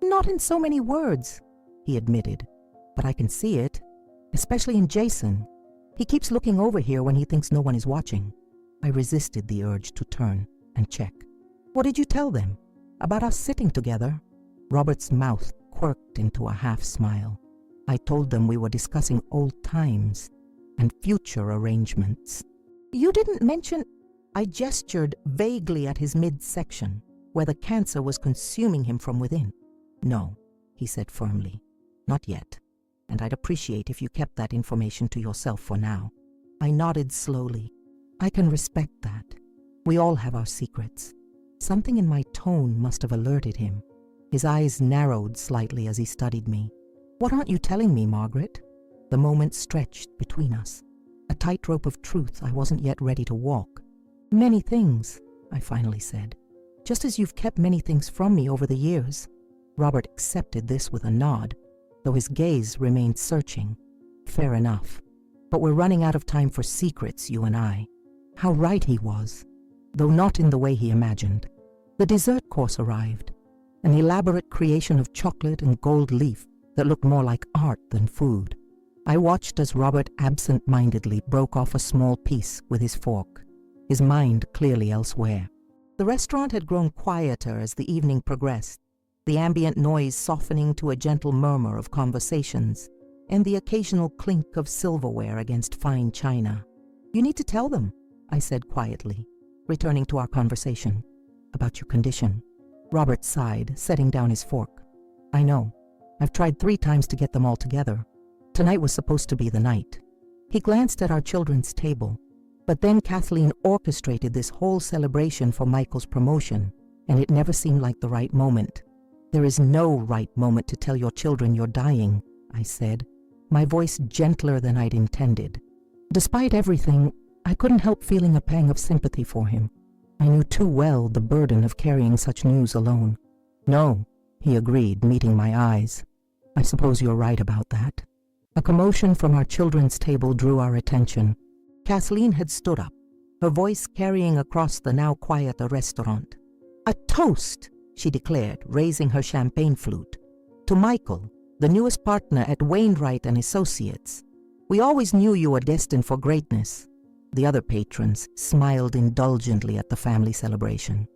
Not in so many words, he admitted, but I can see it, especially in Jason. He keeps looking over here when he thinks no one is watching. I resisted the urge to turn and check. What did you tell them? About us sitting together? Robert's mouth quirked into a half smile. I told them we were discussing old times and future arrangements. You didn't mention... I gestured vaguely at his midsection, where the cancer was consuming him from within. No, he said firmly. Not yet. And I'd appreciate if you kept that information to yourself for now. I nodded slowly. I can respect that. We all have our secrets. Something in my tone must have alerted him. His eyes narrowed slightly as he studied me. What aren't you telling me, Margaret? The moment stretched between us. A tightrope of truth I wasn't yet ready to walk. Many things, I finally said. Just as you've kept many things from me over the years. Robert accepted this with a nod, though his gaze remained searching. Fair enough. But we're running out of time for secrets, you and I. How right he was, though not in the way he imagined. The dessert course arrived, an elaborate creation of chocolate and gold leaf that looked more like art than food. I watched as Robert absent-mindedly broke off a small piece with his fork, his mind clearly elsewhere. The restaurant had grown quieter as the evening progressed, the ambient noise softening to a gentle murmur of conversations and the occasional clink of silverware against fine china. You need to tell them, I said quietly, returning to our conversation. About your condition. Robert sighed, setting down his fork. I know. I've tried 3 times to get them all together. Tonight was supposed to be the night. He glanced at our children's table, but then Kathleen orchestrated this whole celebration for Michael's promotion, and it never seemed like the right moment. There is no right moment to tell your children you're dying, I said, my voice gentler than I'd intended. Despite everything, I couldn't help feeling a pang of sympathy for him. I knew too well the burden of carrying such news alone. No, he agreed, meeting my eyes. I suppose you're right about that. A commotion from our children's table drew our attention. Kathleen had stood up, her voice carrying across the now quieter restaurant. A toast, she declared, raising her champagne flute. To Michael, the newest partner at Wainwright and Associates. We always knew you were destined for greatness. The other patrons smiled indulgently at the family celebration.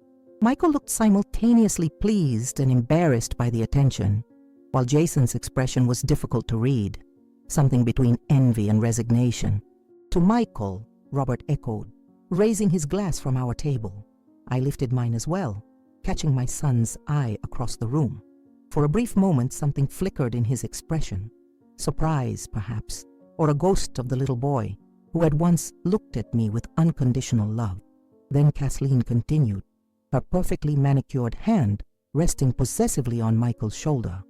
Michael looked simultaneously pleased and embarrassed by the attention, while Jason's expression was difficult to read, something between envy and resignation. "To Michael," Robert echoed, raising his glass from our table. I lifted mine as well, catching my son's eye across the room. For a brief moment, something flickered in his expression. Surprise, perhaps, or a ghost of the little boy who had once looked at me with unconditional love. Then Kathleen continued, her perfectly manicured hand resting possessively on Michael's shoulder.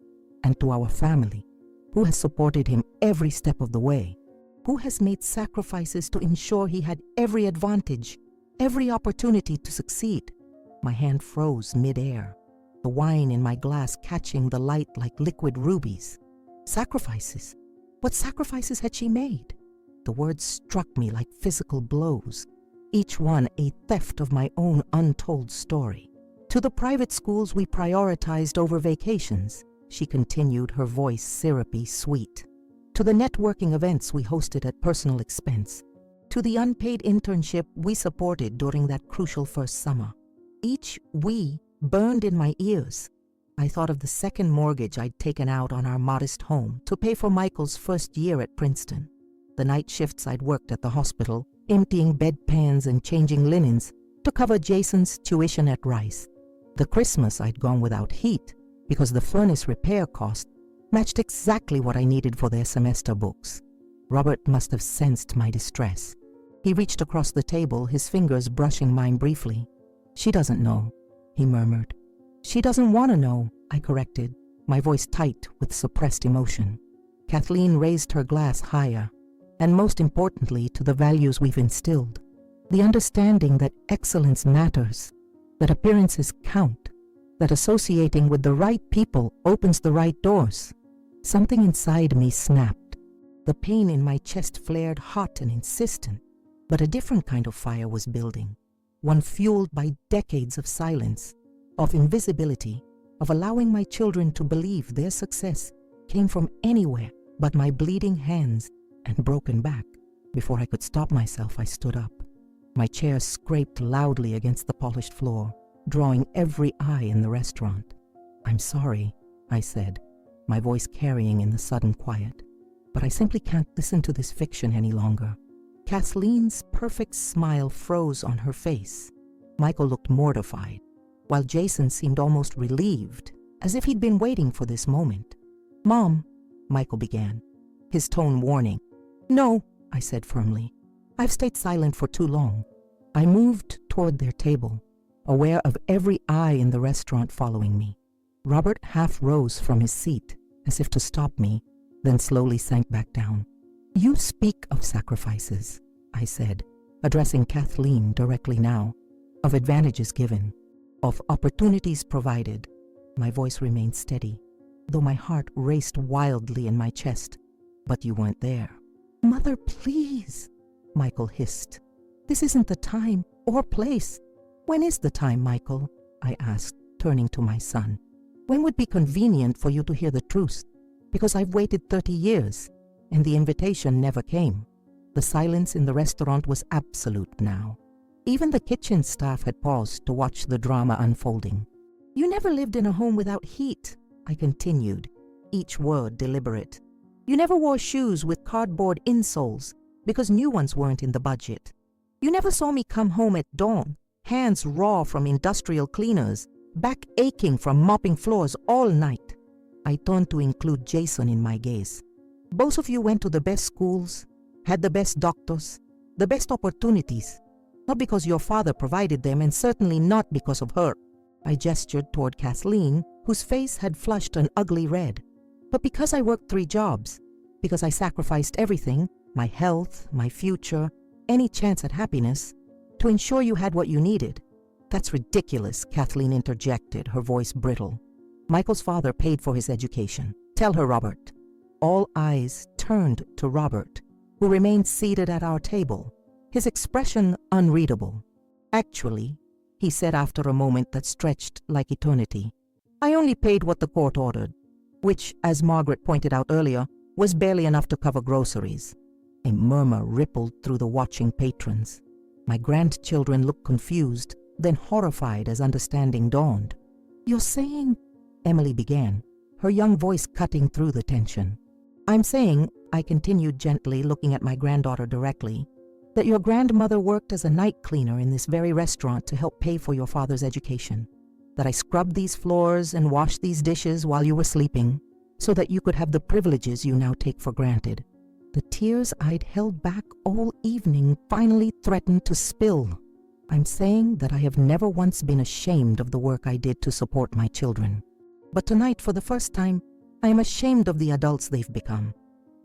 "And to our family, who has supported him every step of the way, who has made sacrifices to ensure he had every advantage, every opportunity to succeed." My hand froze mid-air, the wine in my glass catching the light like liquid rubies. Sacrifices? What sacrifices had she made? The words struck me like physical blows, each one a theft of my own untold story. "To the private schools we prioritized over vacations," she continued, her voice syrupy sweet. "To the networking events we hosted at personal expense. To the unpaid internship we supported during that crucial first summer." Each "we" burned in my ears. I thought of the second mortgage I'd taken out on our modest home to pay for Michael's first year at Princeton, the night shifts I'd worked at the hospital, emptying bedpans and changing linens to cover Jason's tuition at Rice, the Christmas I'd gone without heat because the furnace repair cost matched exactly what I needed for their semester books. Robert must have sensed my distress. He reached across the table, his fingers brushing mine briefly. "She doesn't know," he murmured. "She doesn't want to know," I corrected, my voice tight with suppressed emotion. Kathleen raised her glass higher, and most importantly to the values we've instilled. The understanding that excellence matters, that appearances count, that associating with the right people opens the right doors. Something inside me snapped. The pain in my chest flared hot and insistent, but a different kind of fire was building, one fueled by decades of silence, of invisibility, of allowing my children to believe their success came from anywhere but my bleeding hands and broken back. Before I could stop myself, I stood up. My chair scraped loudly against the polished floor, drawing every eye in the restaurant. "I'm sorry," I said, my voice carrying in the sudden quiet, "but I simply can't listen to this fiction any longer." Kathleen's perfect smile froze on her face. Michael looked mortified, while Jason seemed almost relieved, as if he'd been waiting for this moment. "Mom," Michael began, his tone warning. "No," I said firmly. "I've stayed silent for too long." I moved toward their table, aware of every eye in the restaurant following me. Robert half rose from his seat, as if to stop me, then slowly sank back down. "You speak of sacrifices," I said, addressing Kathleen directly now, "of advantages given, of opportunities provided." My voice remained steady, though my heart raced wildly in my chest. "But you weren't there." "Mother, please," Michael hissed. "This isn't the time or place." "When is the time, Michael?" I asked, turning to my son. "When would be convenient for you to hear the truth? Because I've waited 30 years, and the invitation never came." The silence in the restaurant was absolute now. Even the kitchen staff had paused to watch the drama unfolding. "You never lived in a home without heat," I continued, each word deliberate. "You never wore shoes with cardboard insoles because new ones weren't in the budget. You never saw me come home at dawn, hands raw from industrial cleaners, back aching from mopping floors all night." I turned to include Jason in my gaze. "Both of you went to the best schools, had the best doctors, the best opportunities, not because your father provided them, and certainly not because of her." I gestured toward Kathleen, whose face had flushed an ugly red. "But because I worked 3 jobs, because I sacrificed everything, my health, my future, any chance at happiness, to ensure you had what you needed." "That's ridiculous," Kathleen interjected, her voice brittle. "Michael's father paid for his education. Tell her, Robert." All eyes turned to Robert, who remained seated at our table, his expression unreadable. "Actually," he said after a moment that stretched like eternity, "I only paid what the court ordered, which, as Margaret pointed out earlier, was barely enough to cover groceries. A murmur rippled through the watching patrons. My grandchildren looked confused, then horrified as understanding dawned. "You're saying," Emily began, her young voice cutting through the tension. "I'm saying," I continued gently, looking at my granddaughter directly, "that your grandmother worked as a night cleaner in this very restaurant to help pay for your father's education. That I scrubbed these floors and washed these dishes while you were sleeping, so that you could have the privileges you now take for granted." The tears I'd held back all evening finally threatened to spill. I'm saying that I have never once been ashamed of the work I did to support my children. But tonight, for the first time, I am ashamed of the adults they've become.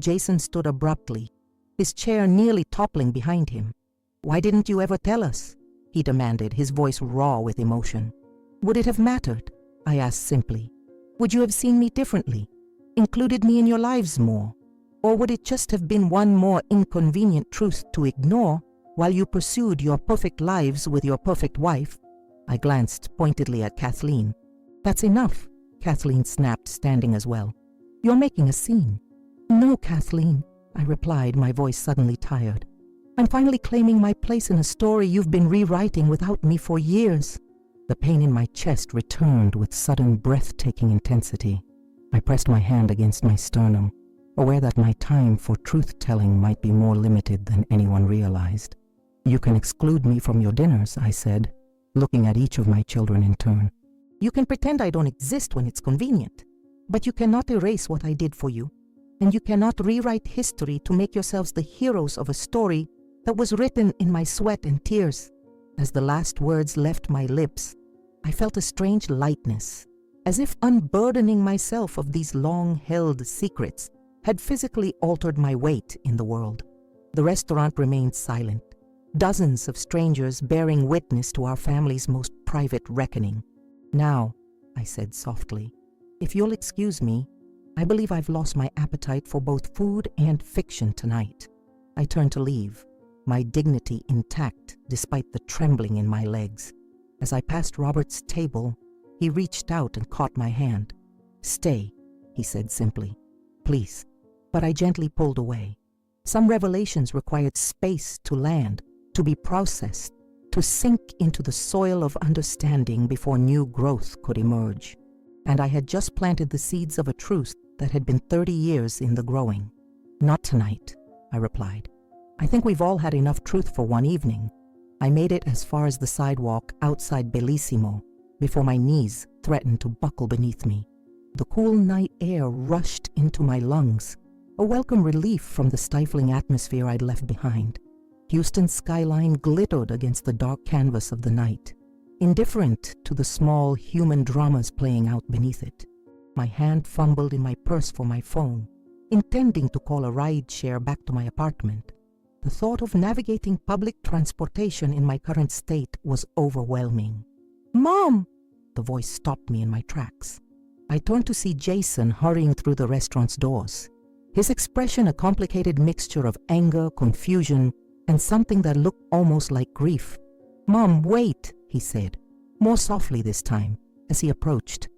Jason stood abruptly, his chair nearly toppling behind him. "Why didn't you ever tell us?" he demanded, his voice raw with emotion. "Would it have mattered?" I asked simply. "Would you have seen me differently? Included me in your lives more? Or would it just have been one more inconvenient truth to ignore while you pursued your perfect lives with your perfect wife?" I glanced pointedly at Kathleen. "That's enough," Kathleen snapped, standing as well. "You're making a scene." "No, Kathleen," I replied, my voice suddenly tired. "I'm finally claiming my place in a story you've been rewriting without me for years." The pain in my chest returned with sudden breathtaking intensity. I pressed my hand against my sternum, aware that my time for truth-telling might be more limited than anyone realized. "You can exclude me from your dinners," I said, looking at each of my children in turn. "You can pretend I don't exist when it's convenient, but you cannot erase what I did for you, and you cannot rewrite history to make yourselves the heroes of a story that was written in my sweat and tears." As the last words left my lips, I felt a strange lightness, as if unburdening myself of these long-held secrets had physically altered my weight in the world. The restaurant remained silent, dozens of strangers bearing witness to our family's most private reckoning. "Now," I said softly, "if you'll excuse me, I believe I've lost my appetite for both food and fiction tonight." I turned to leave, my dignity intact despite the trembling in my legs. As I passed Robert's table, he reached out and caught my hand. "Stay," he said simply. "Please." But I gently pulled away. Some revelations required space to land, to be processed, to sink into the soil of understanding before new growth could emerge. And I had just planted the seeds of a truth that had been 30 years in the growing. "Not tonight," I replied. "I think we've all had enough truth for one evening." I made it as far as the sidewalk outside Bellissimo before my knees threatened to buckle beneath me. The cool night air rushed into my lungs, a welcome relief from the stifling atmosphere I'd left behind. Houston's skyline glittered against the dark canvas of the night, indifferent to the small human dramas playing out beneath it. My hand fumbled in my purse for my phone, intending to call a ride-share back to my apartment. The thought of navigating public transportation in my current state was overwhelming. "Mom!" The voice stopped me in my tracks. I turned to see Jason hurrying through the restaurant's doors, his expression a complicated mixture of anger, confusion, and something that looked almost like grief. "Mom, wait," he said, more softly this time, as he approached.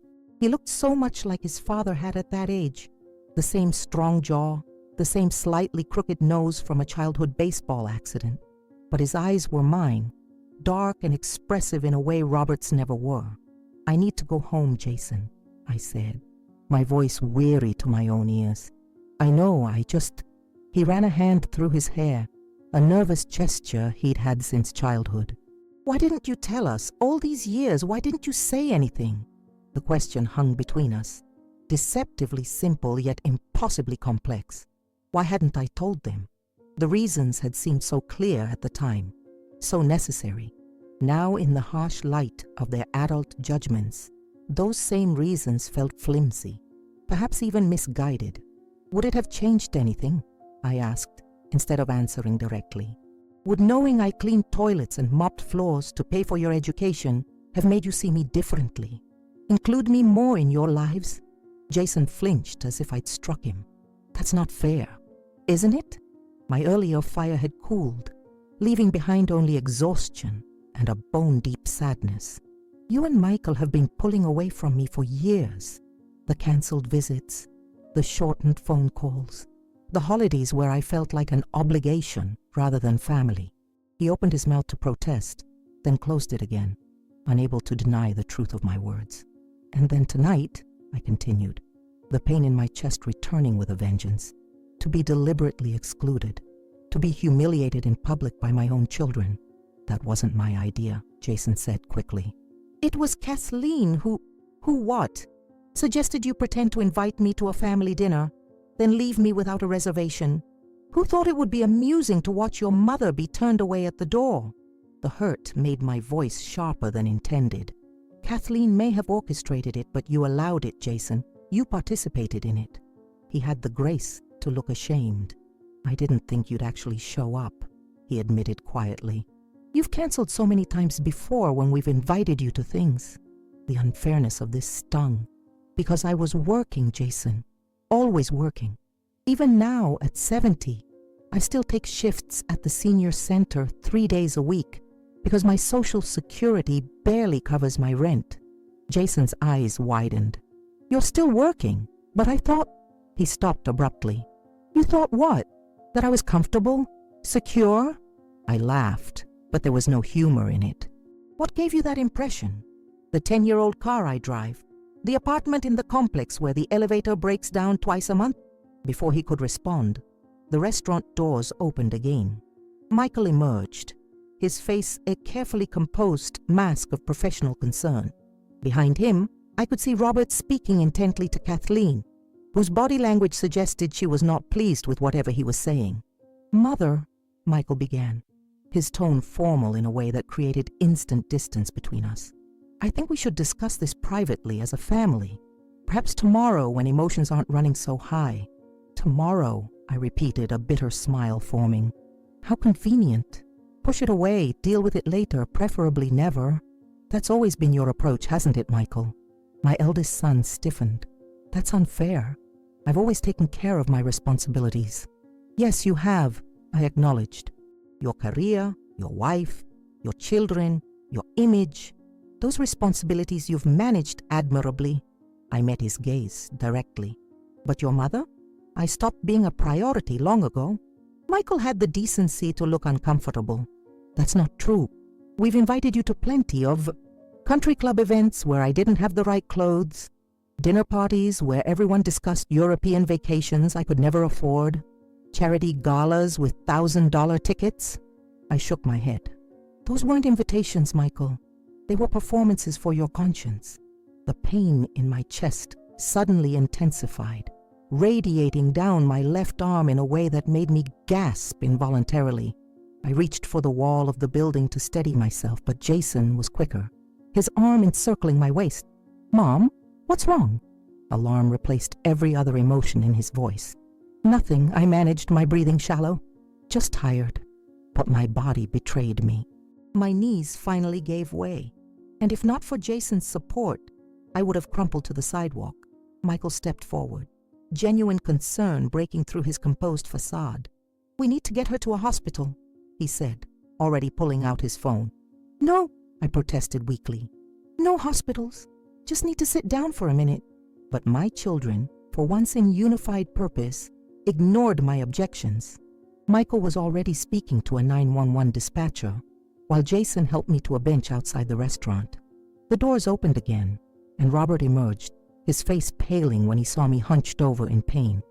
He looked so much like his father had at that age. The same strong jaw, the same slightly crooked nose from a childhood baseball accident. But his eyes were mine, dark and expressive in a way Robert's never were. "I need to go home, Jason," I said, my voice weary to my own ears. "I know, He ran a hand through his hair, a nervous gesture he'd had since childhood. "Why didn't you tell us? All these years, why didn't you say anything?" The question hung between us, deceptively simple yet impossibly complex. Why hadn't I told them? The reasons had seemed so clear at the time, so necessary. Now, in the harsh light of their adult judgments, those same reasons felt flimsy, perhaps even misguided. Would it have changed anything? I asked, instead of answering directly. Would knowing I cleaned toilets and mopped floors to pay for your education have made you see me differently? Include me more in your lives? Jason flinched as if I'd struck him. That's not fair, isn't it? My earlier fire had cooled, leaving behind only exhaustion and a bone-deep sadness. You and Michael have been pulling away from me for years. The cancelled visits, the shortened phone calls, The holidays where I felt like an obligation rather than family. He opened his mouth to protest, then closed it again, unable to deny the truth of my words. And then tonight, I continued, the pain in my chest returning with a vengeance, to be deliberately excluded, to be humiliated in public by my own children. That wasn't my idea, Jason said quickly. It was Kathleen who what? Suggested you pretend to invite me to a family dinner, then leave me without a reservation. Who thought it would be amusing to watch your mother be turned away at the door? The hurt made my voice sharper than intended. Kathleen may have orchestrated it, but you allowed it, Jason. You participated in it. He had the grace to look ashamed. I didn't think you'd actually show up, he admitted quietly. You've canceled so many times before when we've invited you to things. The unfairness of this stung. Because I was working, Jason. Always working. Even now, at 70, I still take shifts at the senior center 3 days a week because my social security barely covers my rent. Jason's eyes widened. You're still working, but I thought... He stopped abruptly. You thought what? That I was comfortable? Secure? I laughed, but there was no humor in it. What gave you that impression? The 10-year-old car I drive? The apartment in the complex where the elevator breaks down twice a month? Before he could respond, the restaurant doors opened again. Michael emerged, his face a carefully composed mask of professional concern. Behind him, I could see Robert speaking intently to Kathleen, whose body language suggested she was not pleased with whatever he was saying. Mother, Michael began, his tone formal in a way that created instant distance between us. I think we should discuss this privately as a family. Perhaps tomorrow when emotions aren't running so high. Tomorrow, I repeated, a bitter smile forming. How convenient. Push it away, deal with it later, preferably never. That's always been your approach, hasn't it, Michael? My eldest son stiffened. That's unfair. I've always taken care of my responsibilities. Yes, you have, I acknowledged. Your career, your wife, your children, your image. Those responsibilities you've managed admirably. I met his gaze directly. But your mother? I stopped being a priority long ago. Michael had the decency to look uncomfortable. That's not true. We've invited you to plenty of country club events where I didn't have the right clothes, dinner parties where everyone discussed European vacations I could never afford, charity galas with $1,000 tickets. I shook my head. Those weren't invitations, Michael. They were performances for your conscience. The pain in my chest suddenly intensified, radiating down my left arm in a way that made me gasp involuntarily. I reached for the wall of the building to steady myself, but Jason was quicker, his arm encircling my waist. Mom, what's wrong? Alarm replaced every other emotion in his voice. Nothing, I managed, my breathing shallow. Just tired. But my body betrayed me. My knees finally gave way, and if not for Jason's support, I would have crumpled to the sidewalk. Michael stepped forward, genuine concern breaking through his composed facade. We need to get her to a hospital, he said, already pulling out his phone. No, I protested weakly. No hospitals. Just need to sit down for a minute. But my children, for once in unified purpose, ignored my objections. Michael was already speaking to a 911 dispatcher, while Jason helped me to a bench outside the restaurant. The doors opened again, and Robert emerged, his face paling when he saw me hunched over in pain.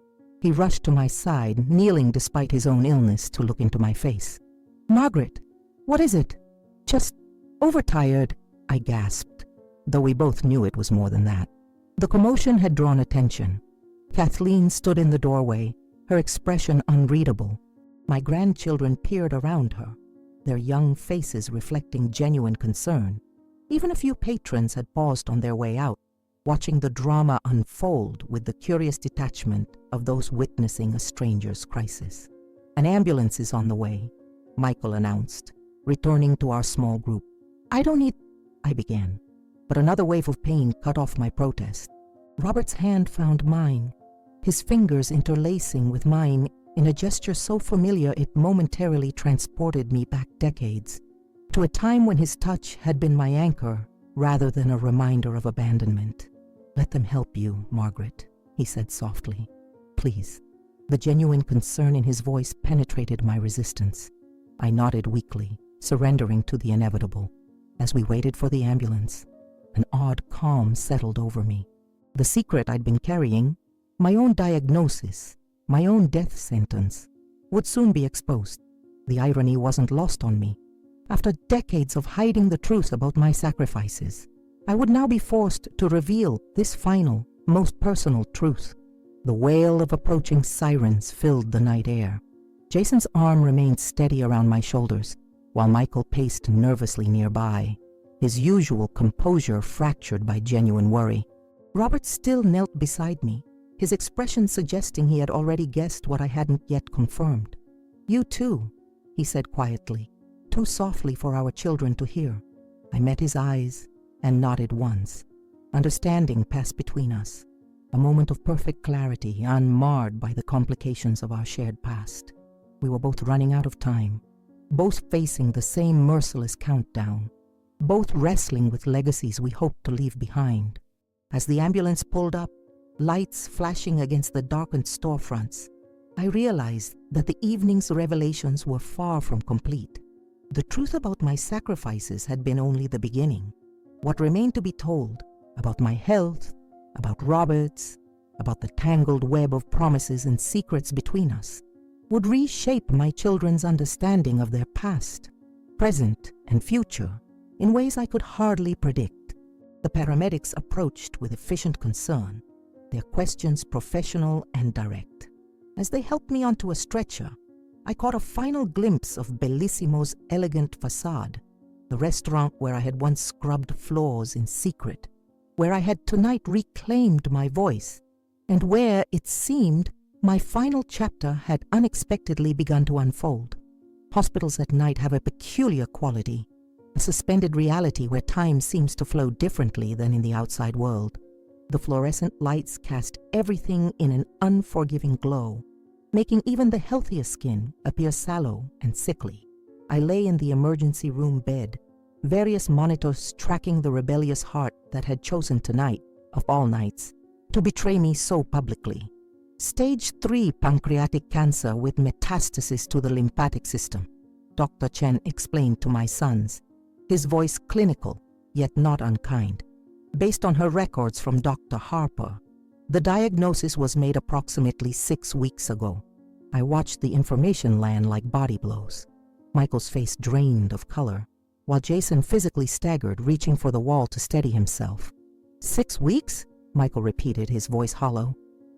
He rushed to my side, kneeling despite his own illness, to look into my face. Margaret, what is it? Just overtired, I gasped, though we both knew it was more than that. The commotion had drawn attention. Kathleen stood in the doorway, her expression unreadable. My grandchildren peered around her, their young faces reflecting genuine concern. Even a few patrons had paused on their way out, watching the drama unfold with the curious detachment of those witnessing a stranger's crisis. An ambulance is on the way, Michael announced, returning to our small group. I don't need... I began, but another wave of pain cut off my protest. Robert's hand found mine, his fingers interlacing with mine in a gesture so familiar it momentarily transported me back decades, to a time when his touch had been my anchor rather than a reminder of abandonment. Let them help you, Margaret, he said softly. Please, The genuine concern in his voice penetrated my resistance. I nodded weakly, surrendering to the inevitable. As we waited for the ambulance, an odd calm settled over me. The secret I'd been carrying, my own diagnosis, my own death sentence, would soon be exposed. The irony wasn't lost on me. After decades of hiding the truth about my sacrifices, I would now be forced to reveal this final, most personal truth. The wail of approaching sirens filled the night air. Jason's arm remained steady around my shoulders, while Michael paced nervously nearby, his usual composure fractured by genuine worry. Robert still knelt beside me, his expression suggesting he had already guessed what I hadn't yet confirmed. "You too," he said quietly, too softly for our children to hear. I met his eyes and nodded once. Understanding passed between us, a moment of perfect clarity unmarred by the complications of our shared past. We were both running out of time, both facing the same merciless countdown, both wrestling with legacies we hoped to leave behind. As the ambulance pulled up, lights flashing against the darkened storefronts, I realized that the evening's revelations were far from complete. The truth about my sacrifices had been only the beginning. What remained to be told about my health, about Robert's, about the tangled web of promises and secrets between us, would reshape my children's understanding of their past, present, and future in ways I could hardly predict. The paramedics approached with efficient concern, their questions professional and direct. As they helped me onto a stretcher, I caught a final glimpse of Bellissimo's elegant facade, the restaurant where I had once scrubbed floors in secret, where I had tonight reclaimed my voice, and where, it seemed, my final chapter had unexpectedly begun to unfold. Hospitals at night have a peculiar quality, a suspended reality where time seems to flow differently than in the outside world. The fluorescent lights cast everything in an unforgiving glow, making even the healthiest skin appear sallow and sickly. I lay in the emergency room bed, various monitors tracking the rebellious heart that had chosen tonight, of all nights, to betray me so publicly. Stage 3 pancreatic cancer with metastasis to the lymphatic system, Dr. Chen explained to my sons, his voice clinical, yet not unkind. Based on her records from Dr. Harper, the diagnosis was made approximately 6 weeks ago. I watched the information land like body blows. Michael's face drained of color, while Jason physically staggered, reaching for the wall to steady himself. 6 weeks? Michael repeated, his voice hollow.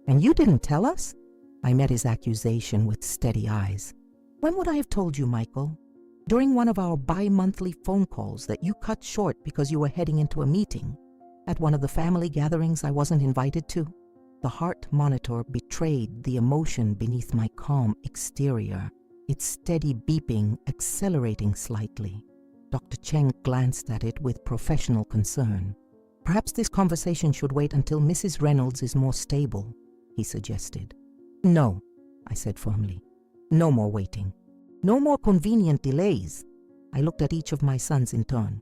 And you didn't tell us? I met his accusation with steady eyes. When would I have told you, Michael? During one of our bi-monthly phone calls that you cut short because you were heading into a meeting? At one of the family gatherings I wasn't invited to? The heart monitor betrayed the emotion beneath my calm exterior, its steady beeping accelerating slightly. Dr. Cheng glanced at it with professional concern. Perhaps this conversation should wait until Mrs. Reynolds is more stable, he suggested. No, I said firmly. No more waiting. No more convenient delays. I looked at each of my sons in turn.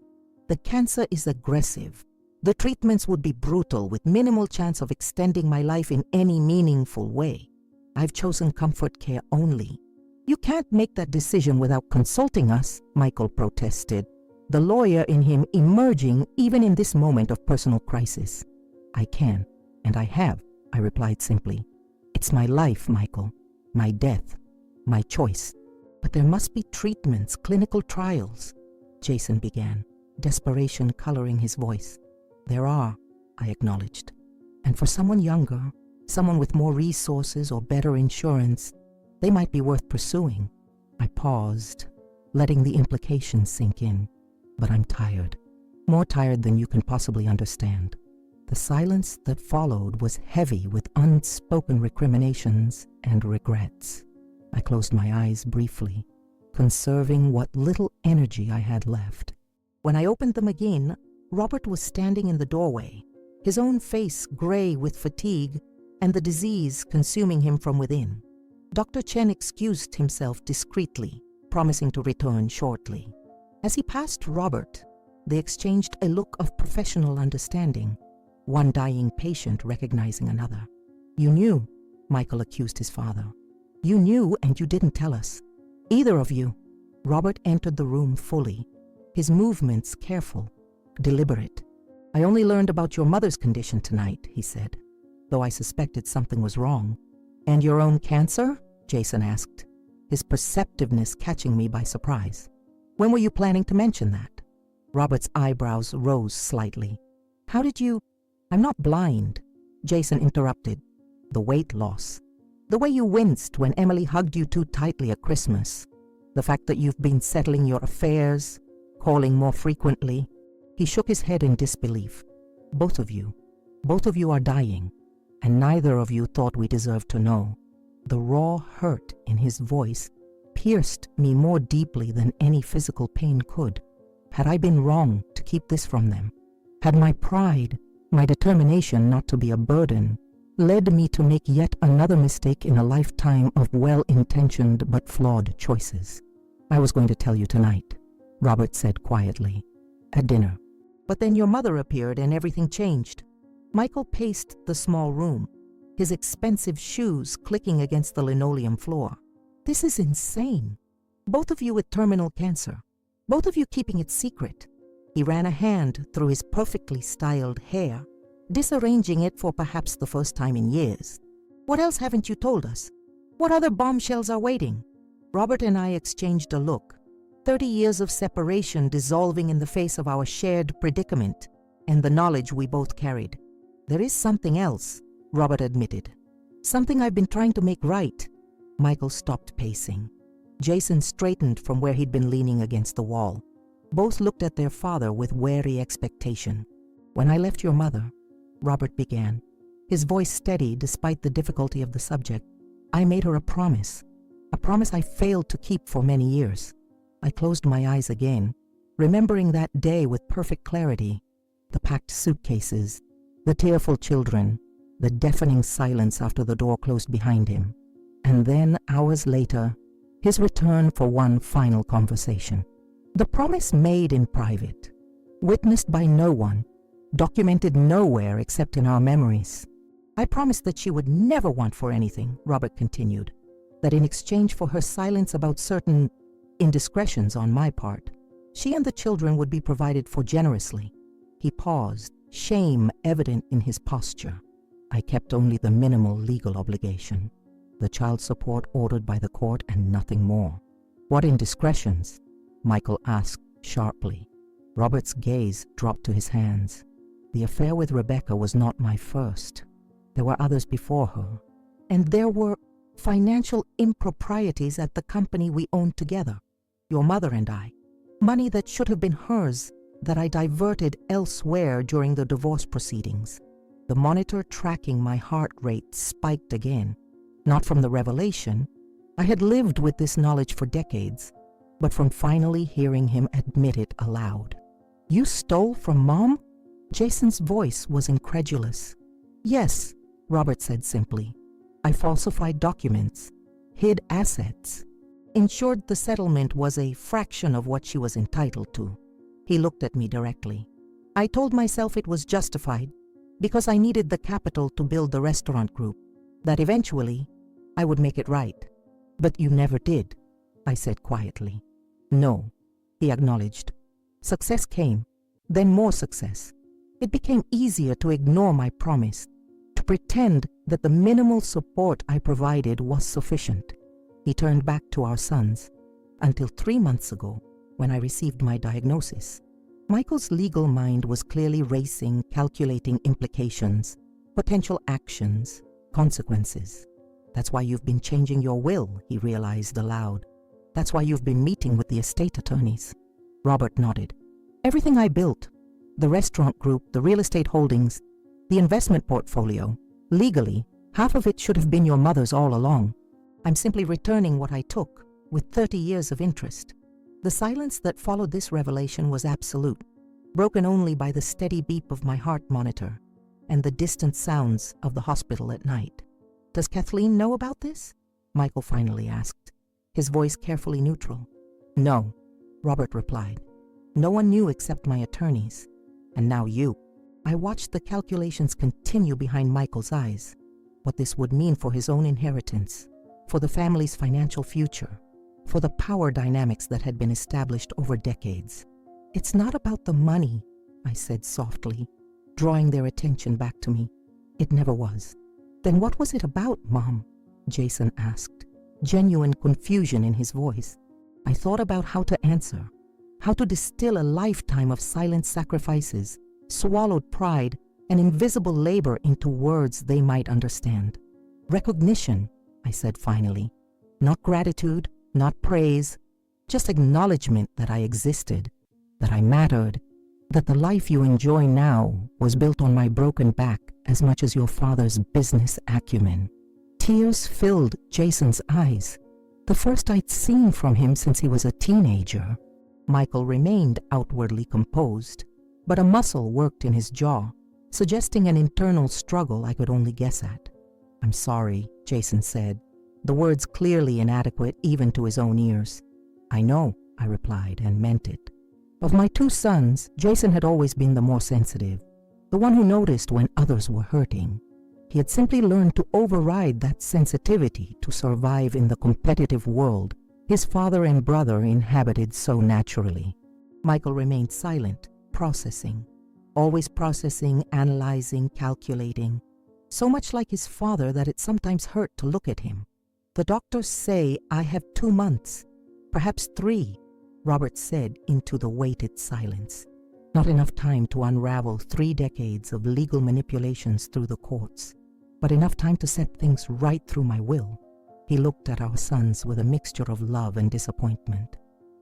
The cancer is aggressive. The treatments would be brutal, with minimal chance of extending my life in any meaningful way. I've chosen comfort care only. You can't make that decision without consulting us, Michael protested, the lawyer in him emerging even in this moment of personal crisis. I can, and I have, I replied simply. It's my life, Michael, my death, my choice. But there must be treatments, clinical trials, Jason began, desperation coloring his voice. There are, I acknowledged. And for someone younger, someone with more resources or better insurance, they might be worth pursuing. I paused, letting the implications sink in. But I'm tired, more tired than you can possibly understand. The silence that followed was heavy with unspoken recriminations and regrets. I closed my eyes briefly, conserving what little energy I had left. When I opened them again, Robert was standing in the doorway, his own face gray with fatigue and the disease consuming him from within. Dr. Chen excused himself discreetly, promising to return shortly. As he passed Robert, they exchanged a look of professional understanding, one dying patient recognizing another. You knew, Michael accused his father. You knew and you didn't tell us. Either of you. Robert entered the room fully, his movements careful, deliberate. I only learned about your mother's condition tonight, he said, though I suspected something was wrong. And your own cancer? Jason asked, his perceptiveness catching me by surprise. When were you planning to mention that? Robert's eyebrows rose slightly. How did you... I'm not blind, Jason interrupted. The weight loss. The way you winced when Emily hugged you too tightly at Christmas. The fact that you've been settling your affairs, calling more frequently. He shook his head in disbelief. Both of you are dying, and neither of you thought we deserved to know. The raw hurt in his voice pierced me more deeply than any physical pain could. Had I been wrong to keep this from them? Had my pride, my determination not to be a burden, led me to make yet another mistake in a lifetime of well-intentioned but flawed choices? I was going to tell you tonight, Robert said quietly, at dinner. But then your mother appeared and everything changed. Michael paced the small room, his expensive shoes clicking against the linoleum floor. This is insane. Both of you with terminal cancer. Both of you keeping it secret. He ran a hand through his perfectly styled hair, disarranging it for perhaps the first time in years. What else haven't you told us? What other bombshells are waiting? Robert and I exchanged a look, 30 years of separation dissolving in the face of our shared predicament and the knowledge we both carried. There is something else, Robert admitted. Something I've been trying to make right. Michael stopped pacing. Jason straightened from where he'd been leaning against the wall. Both looked at their father with wary expectation. When I left your mother, Robert began, his voice steady despite the difficulty of the subject, I made her a promise I failed to keep for many years. I closed my eyes again, remembering that day with perfect clarity, the packed suitcases, the tearful children, the deafening silence after the door closed behind him, and then, hours later, his return for one final conversation. The promise made in private, witnessed by no one, documented nowhere except in our memories. I promised that she would never want for anything, Robert continued, that in exchange for her silence about certain indiscretions on my part, she and the children would be provided for generously. He paused, shame evident in his posture. I kept only the minimal legal obligation, the child support ordered by the court and nothing more. What indiscretions? Michael asked sharply. Robert's gaze dropped to his hands. The affair with Rebecca was not my first. There were others before her, and there were financial improprieties at the company we owned together, your mother and I. Money that should have been hers that I diverted elsewhere during the divorce proceedings. The monitor tracking my heart rate spiked again. Not from the revelation. I had lived with this knowledge for decades, but from finally hearing him admit it aloud. You stole from Mom? Jason's voice was incredulous. Yes, Robert said simply. I falsified documents, hid assets, ensured the settlement was a fraction of what she was entitled to. He looked at me directly. I told myself it was justified because I needed the capital to build the restaurant group, that eventually I would make it right. But you never did, I said quietly. No, he acknowledged. Success came, then more success. It became easier to ignore my promise, to pretend that the minimal support I provided was sufficient. He turned back to our sons, until 3 months ago, when I received my diagnosis. Michael's legal mind was clearly racing, calculating implications, potential actions, consequences. That's why you've been changing your will, he realized aloud. That's why you've been meeting with the estate attorneys. Robert nodded. Everything I built, the restaurant group, the real estate holdings, the investment portfolio, legally, half of it should have been your mother's all along. I'm simply returning what I took, with 30 years of interest. The silence that followed this revelation was absolute, broken only by the steady beep of my heart monitor and the distant sounds of the hospital at night. Does Kathleen know about this? Michael finally asked, his voice carefully neutral. No, Robert replied. No one knew except my attorneys. And now you. I watched the calculations continue behind Michael's eyes. What this would mean for his own inheritance, for the family's financial future, for the power dynamics that had been established over decades. "It's not about the money," I said softly, drawing their attention back to me. "It never was." "Then what was it about, Mom?" Jason asked, genuine confusion in his voice. I thought about how to answer, how to distill a lifetime of silent sacrifices, swallowed pride, and invisible labor into words they might understand. "Recognition," I said finally. "Not gratitude, not praise, just acknowledgement that I existed, that I mattered, that the life you enjoy now was built on my broken back as much as your father's business acumen." Tears filled Jason's eyes, the first I'd seen from him since he was a teenager. Michael remained outwardly composed, but a muscle worked in his jaw, suggesting an internal struggle I could only guess at. "I'm sorry," Jason said, the words clearly inadequate even to his own ears. "I know," I replied, and meant it. Of my two sons, Jason had always been the more sensitive, the one who noticed when others were hurting. He had simply learned to override that sensitivity to survive in the competitive world his father and brother inhabited so naturally. Michael remained silent, processing, always processing, analyzing, calculating, so much like his father that it sometimes hurt to look at him. "The doctors say I have 2 months, perhaps 3, Robert said into the weighted silence. Not enough time to unravel 3 decades of legal manipulations through the courts, but enough time to set things right through my will. He looked at our sons with a mixture of love and disappointment.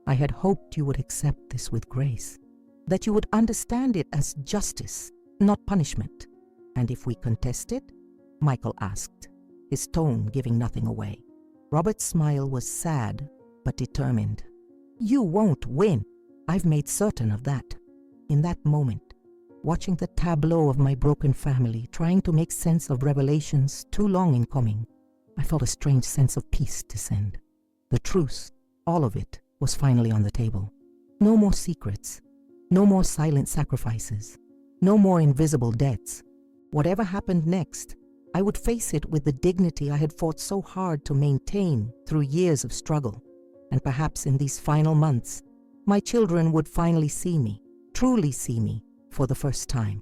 "I had hoped you would accept this with grace, that you would understand it as justice, not punishment. And if we contest it?" Michael asked, his tone giving nothing away. Robert's smile was sad but determined. "You won't win. I've made certain of that." In that moment, watching the tableau of my broken family, trying to make sense of revelations too long in coming, I felt a strange sense of peace descend. The truth, all of it, was finally on the table. No more secrets, no more silent sacrifices, no more invisible debts. Whatever happened next, I would face it with the dignity I had fought so hard to maintain through years of struggle. And perhaps in these final months, my children would finally see me, truly see me, for the first time.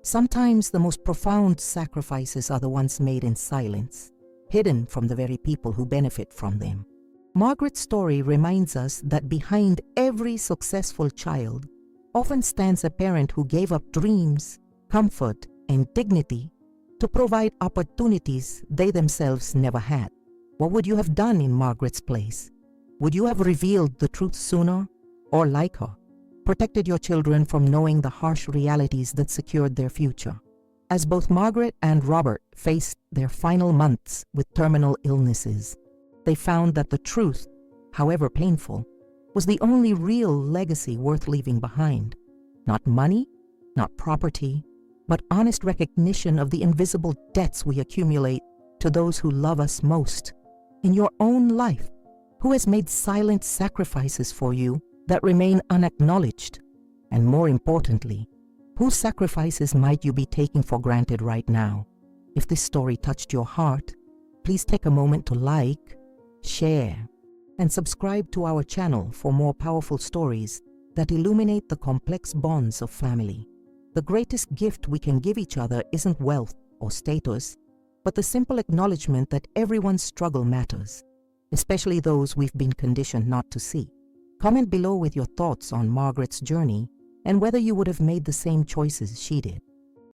Sometimes the most profound sacrifices are the ones made in silence, hidden from the very people who benefit from them. Margaret's story reminds us that behind every successful child often stands a parent who gave up dreams, comfort, and dignity to provide opportunities they themselves never had. What would you have done in Margaret's place? Would you have revealed the truth sooner, or like her, protected your children from knowing the harsh realities that secured their future? As both Margaret and Robert faced their final months with terminal illnesses, they found that the truth, however painful, was the only real legacy worth leaving behind. Not money, not property, but honest recognition of the invisible debts we accumulate to those who love us most. In your own life, who has made silent sacrifices for you that remain unacknowledged? And more importantly, whose sacrifices might you be taking for granted right now? If this story touched your heart, please take a moment to like, share, and subscribe to our channel for more powerful stories that illuminate the complex bonds of family. The greatest gift we can give each other isn't wealth or status, but the simple acknowledgement that everyone's struggle matters, especially those we've been conditioned not to see. Comment below with your thoughts on Margaret's journey and whether you would have made the same choices she did.